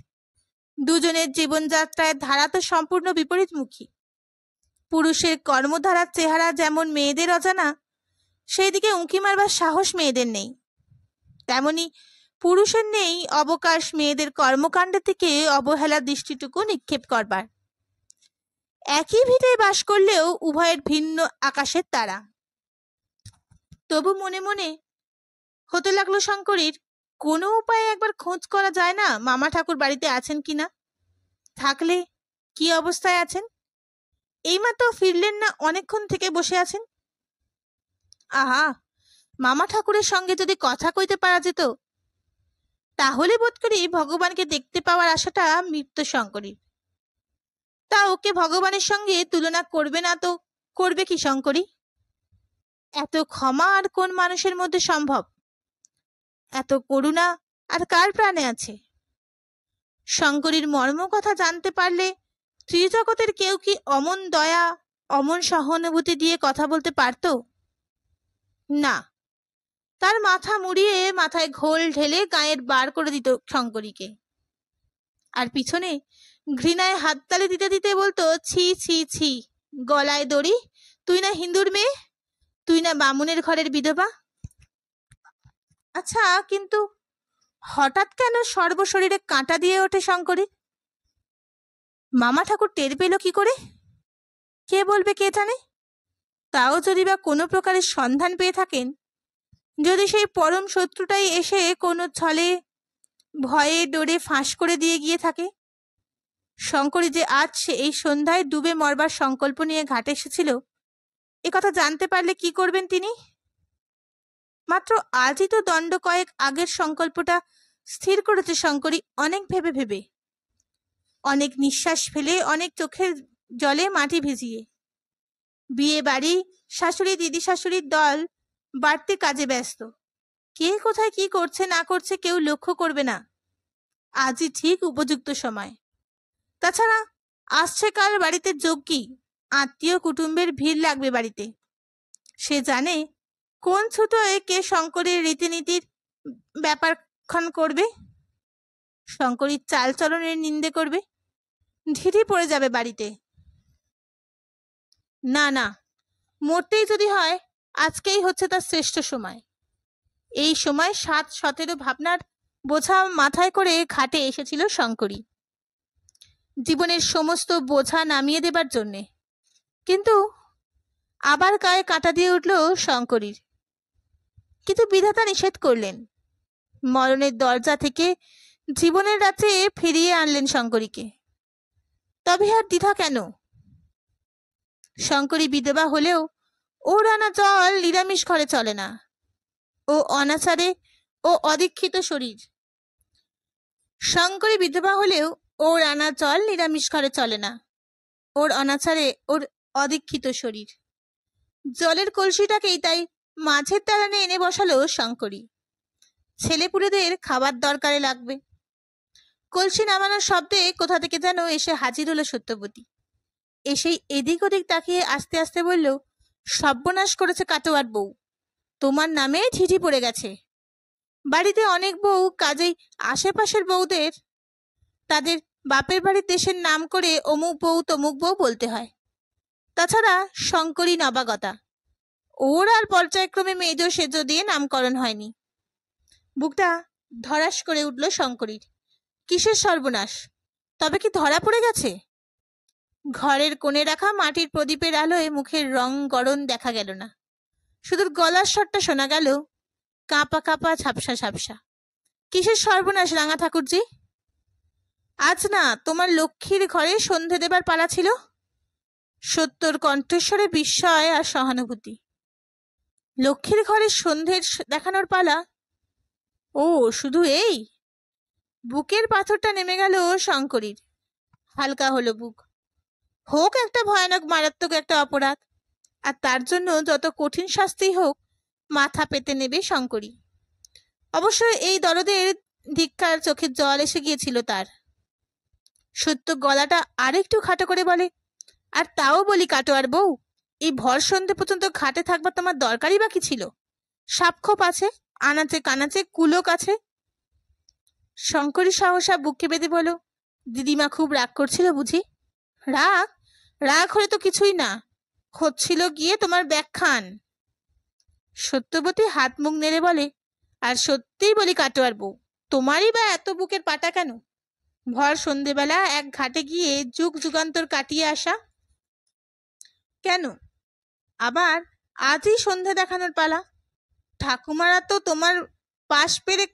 দুজনের জীবনযাত্রায় ধারা তো সম্পূর্ণ বিপরীতমুখী। পুরুষের কর্মধারার চেহারা যেমন মেয়েদের অজানা, সেই দিকে উঁকি মারবার সাহস মেয়েদের নেই। তেমনি পুরুষের নেই অবকাশ মেয়েদের কর্মকাণ্ডের দিকে অবহেলা দৃষ্টিটুকু নিক্ষেপ করবার। একই ভিটে বাস করলেও উভয়ের ভিন্ন আকাশের তারা। তবু মনে মনে হতে লাগলো শঙ্করীর, কোনো উপায়ে একবার খোঁজ করা যায় না মামা ঠাকুর বাড়িতে আছেন কিনা? থাকলে কি অবস্থায় আছেন? এইমাত্র ফিরলেন না, অনেকক্ষণ থেকে বসে আছেন। আহা, মামা ঠাকুরের সঙ্গে যদি কথা কইতে পারা যেত, তাহলে বোধ করি ভগবানকে দেখতে পাওয়ার আশাটা মৃত্যু শঙ্করীর। তা ওকে ভগবানের সঙ্গে তুলনা করবে না তো করবে কি শঙ্করী? এত ক্ষমা আর কোন মানুষের মধ্যে সম্ভব? এত করুণা আর কার প্রাণে আছে? শঙ্করীর মর্ম কথা জানতে পারলে স্ত্রী জগতের কেউ কি অমন দয়া, অমন সহানুভূতি দিয়ে কথা বলতে পারত? না। তার মাথা মুড়িয়ে মাথায় ঘোল ঢেলে গায়ের বার করে দিত শঙ্করীকে, আর পিছনে ঘৃণায় হাততালি দিতে দিতে বলতো, ছি ছি ছি, গলায় দড়ি, তুই না হিন্দুর মেয়ে, তুই না বামুনের ঘরের বিধবা? আচ্ছা, কিন্তু হঠাৎ কেন সর্বশরীরে কাঁটা দিয়ে ওঠে শঙ্করী? মামা ঠাকুর টের পেল কি করে? কে বলবে, কে জানে? তাও যদি বা কোনো প্রকারের সন্ধান পেয়ে থাকেন, যদি সেই পরম শত্রুটাই এসে কোনো ছলে ভয়ে ডরে ফাঁস করে দিয়ে গিয়ে থাকে। শঙ্করী যে আজ এই সন্ধ্যায় ডুবে মরবার সংকল্প নিয়ে ঘাটে এসেছিল, এ কথা জানতে পারলে কি করবেন তিনি? মাত্র আজই তো দণ্ড কয়েক আগের সংকল্পটা স্থির করেছে শঙ্করী, অনেক ভেবে ভেবে, অনেক নিঃশ্বাস ফেলে, অনেক চোখের জলে মাটি ভিজিয়ে। বিয়ে বাড়ি, শাশুড়ি দিদি শাশুড়ির দল বাড়তি কাজে ব্যস্ত, কে কোথায় কি করছে না করছে কেউ লক্ষ্য করবে না। আজই ঠিক উপযুক্ত সময়। তাছাড়া আসছে কাল বাড়িতে যজ্ঞী, আত্মীয় কুটুম্বের ভিড় লাগবে বাড়িতে। সে জানে কোন ছুতোয় কে শঙ্করীর রীতিনীতির ব্যাপারখান করবে, শঙ্করীর চালচলনের নিন্দে করবে, ঢিঢি পড়ে যাবে বাড়িতে। না না, মরতেই যদি হয় আজকেই হচ্ছে তার শ্রেষ্ঠ সময়। এই সময় 7-17 ভাবনার বোঝা মাথায় করে ঘাটে এসেছিল শঙ্করী, জীবনের সমস্ত বোঝা নামিয়ে দেবার জন্যে। কিন্তু আবার গায়ে কাঁটা দিয়ে উঠল শঙ্করীর। কিন্তু বিধাতা নিষেধ করলেন, মরণের দরজা থেকে জীবনের রাতে ফিরিয়ে আনলেন শঙ্করীকে। তবে আর দ্বিধা কেন? শঙ্করী বিধবা হলেও ওর আনা জল নিরামিষ ঘরে চলে না। ও অনাচারে ও অদীক্ষিত শরীর। শঙ্করী বিধবা হলেও ওর আনা জল নিরামিষ ঘরে চলে না। ওর অনাচারে ওর অদীক্ষিত শরীর। জলের কলসিটাকেই তাই মাঝের দালানে এনে বসালো শঙ্করী। ছেলেপুলেদের খাবার দরকারে লাগবে। কলসি নামানোর শব্দে কোথা থেকে যেন এসে হাজির হলো সত্যবতী। এসেই এদিক ওদিক তাকিয়ে আস্তে আস্তে বলল, সর্বনাশ করেছে কাটোয়ার বউ, তোমার নামে চিঠি পড়ে গেছে। বাড়িতে অনেক বউ, কাজেই আশেপাশের বউদের তাদের বাপের বাড়ির দেশের নাম করে অমুক বউ তমুক বউ বলতে হয়। তাছাড়া শঙ্করী নবাগতা, ওর আর পর্যায়ক্রমে মেজ সেজ দিয়ে নামকরণ হয়নি। বুকটা ধরাস করে উঠল শঙ্করীর। কিসের সর্বনাশ? তবে কি ধরা পড়ে গেছে? ঘরের কোণে রাখা মাটির প্রদীপের আলোয় মুখের রং গড়ন দেখা গেল না, শুধু গলার স্বরটা শোনা গেল কাঁপা কাঁপা, ঝাপসা ঝাপসা। কিসের সর্বনাশ রাঙা ঠাকুরজি? আজ না তোমার লক্ষ্মীর ঘরে সন্ধে দেবার পালা ছিল? সত্যর কণ্ঠস্বরে বিস্ময় আর সহানুভূতি। লক্ষ্মীর ঘরে সন্ধ্যের দেখানোর পালা? ও শুধু এই? বুকের পাথরটা নেমে গেল শঙ্করীর। হালকা হলো বুক। হোক একটা ভয়ানক মারাত্মক একটা অপরাধ, আর তার জন্য যত কঠিন শাস্তি হোক মাথা পেতে নেবে শঙ্করী। অবশ্য এই দরদের ধিক্কার চোখের জল এসে গিয়েছিল তার। সত্য গলাটা আরেকটু খাটো করে বলে, আর তাও বলি কাটোয়ার বউ, এই ভর সন্ধে পর্যন্ত ঘাটে থাকবার তোমার দরকারই বা কি ছিল? সাপখোপ আছে, আনাচে কানাচে কুলোক আছে। শঙ্করী সহসা বুকে বেঁধে বলো, দিদিমা খুব রাগ করছিল বুঝি? রাগ? রাগ হলে তো কিছুই না, হচ্ছিল গিয়ে তোমার ব্যাখ্যান। সত্যবতী হাত মুখ নেড়ে বলে, আর সত্যিই বলি কাটোয়ার বউ, তোমারই বা এত বুকের পাটা কেন? ভর সন্ধেবেলা এক ঘাটে গিয়ে যুগ যুগান্তর কাটিয়ে আসা। কেন আবার আজই সন্ধে দেখানোর পালা? ঠাকুমারা তো তোমার পাশ পেরে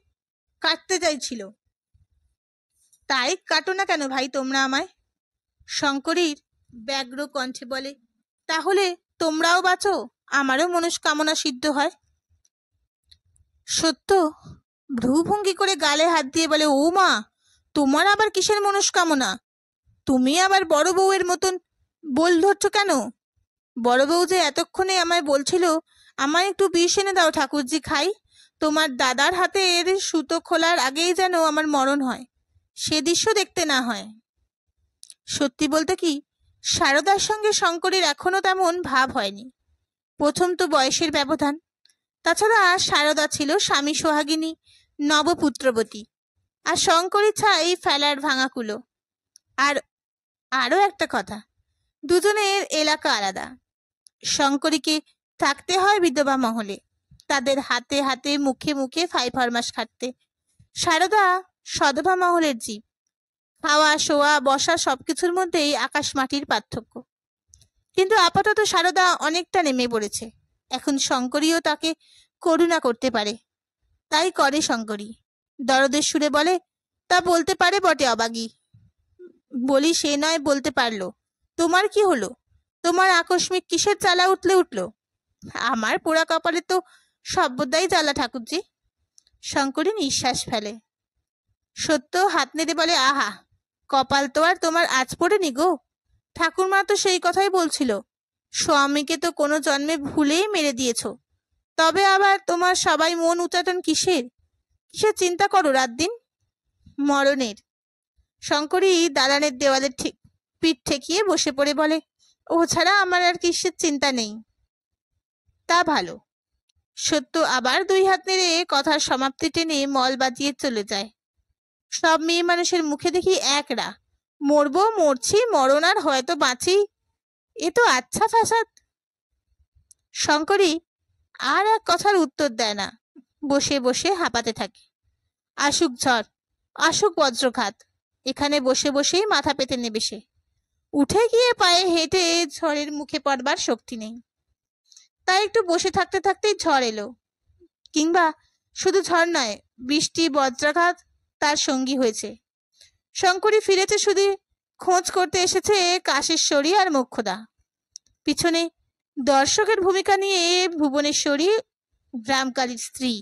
কাটতে চাইছিল, তাই কাটো না কেন ভাই তোমরা আমায়? শঙ্করীর ব্যগ্র কণ্ঠে বলে, তাহলে তোমরাও বাঁচো, আমারও মনস্কামনা সিদ্ধ হয়। সত্য ভ্রুভঙ্গি করে গালে হাত দিয়ে বলে, ও মা, তোমার আবার কিসের মনস্কামনা? তুমি আবার বড় বউয়ের মতন বল ধরছ কেন? বড় বউ যে এতক্ষণে আমায় বলছিল, আমায় একটু বিষ এনে দাও ঠাকুরজি খাই, তোমার দাদার হাতে এর সুতো খোলার আগেই যেন আমার মরণ হয়, সে দৃশ্য দেখতে না হয়। সত্যি বলতে কি, সারদার সঙ্গে শঙ্করীর এখনো তেমন ভাব হয়নি। প্রথম তো বয়সের ব্যবধান, তাছাড়া সারদা ছিল স্বামী সোহাগিনী, নবপুত্রবতী, আর শঙ্করী ছাই ফেলার ভাঙা কুলো। আর আরো একটা কথা, দুজনের এলাকা আলাদা। শঙ্করীকে থাকতে হয় বিধবা মহলে, তাদের হাতে হাতে মুখে মুখে ফাইফরমাস খাটতে। সারদা সধবা মহলের জীব, খাওয়া শোয়া বসা সবকিছুর মধ্যেই আকাশ মাটির পার্থক্য। কিন্তু আপাতত সারদা অনেকটা নেমে পড়েছে, এখন শঙ্করীও তাকে করুণা করতে পারে, তাই করে শঙ্করী। দরদের সুরে বলে, তা বলতে পারে বটে অবাগী। বলি সে নয় বলতে পারলো, তোমার কি হলো? তোমার আকস্মিক কিসের জ্বালা উঠলো? আমার পোড়া কপালে তো সর্বদাই জ্বালা ঠাকুরজি। শঙ্করী নিঃশ্বাস ফেলে। সত্য হাত নেড়ে বলে, আহা, কপাল তো আর তোমার আজ পড়েনি গো। ঠাকুরমা তো সেই কথাই বলছিল, স্বামীকে তো কোনো জন্মে ভুলেই মেরে দিয়েছ। তবে আবার তোমার সবাই মন উচাটন কিসের চিন্তা করো রাত দিন? মরণের। শঙ্করী দালানের দেওয়ালে পিঠ ঠেকিয়ে বসে পড়ে বলে, ও ছাড়া আমার আর কিসের চিন্তা নেই। তা ভালো। সত্য আবার দুই হাত নেড়ে কথার সমাপ্তি টেনে মল বাজিয়ে চলে যায়। সব মেয়ে মানুষের মুখে দেখি একরা, মরবো, মরছি, মরণ আর হয়তো বাঁচি, এ তো আচ্ছা ফাসাদ। শঙ্করী আর এক কথার উত্তর দেয় না, বসে বসে হাঁপাতে থাকে। আসুক ঝড়, আসুক বজ্রঘাত, এখানে বসে বসেই মাথা পেতে নেবে সে। উঠে গিয়ে পায়ে হেঁটে ঝড়ের মুখে পড়বার শক্তি নেই। তাই একটু বসে থাকতে থাকতেই ঝড় এলো, কিংবা শুধু ঝড় নয়, বৃষ্টি বজ্রাঘাত তার সঙ্গী হয়েছে। শঙ্করী ফিরেছে শুধু খোঁজ করতে এসেছে কাশেশ্বরী আর মোক্ষদা। পিছনে দর্শকের ভূমিকা নিয়ে ভুবনেশ্বরী, রামকালীর স্ত্রী।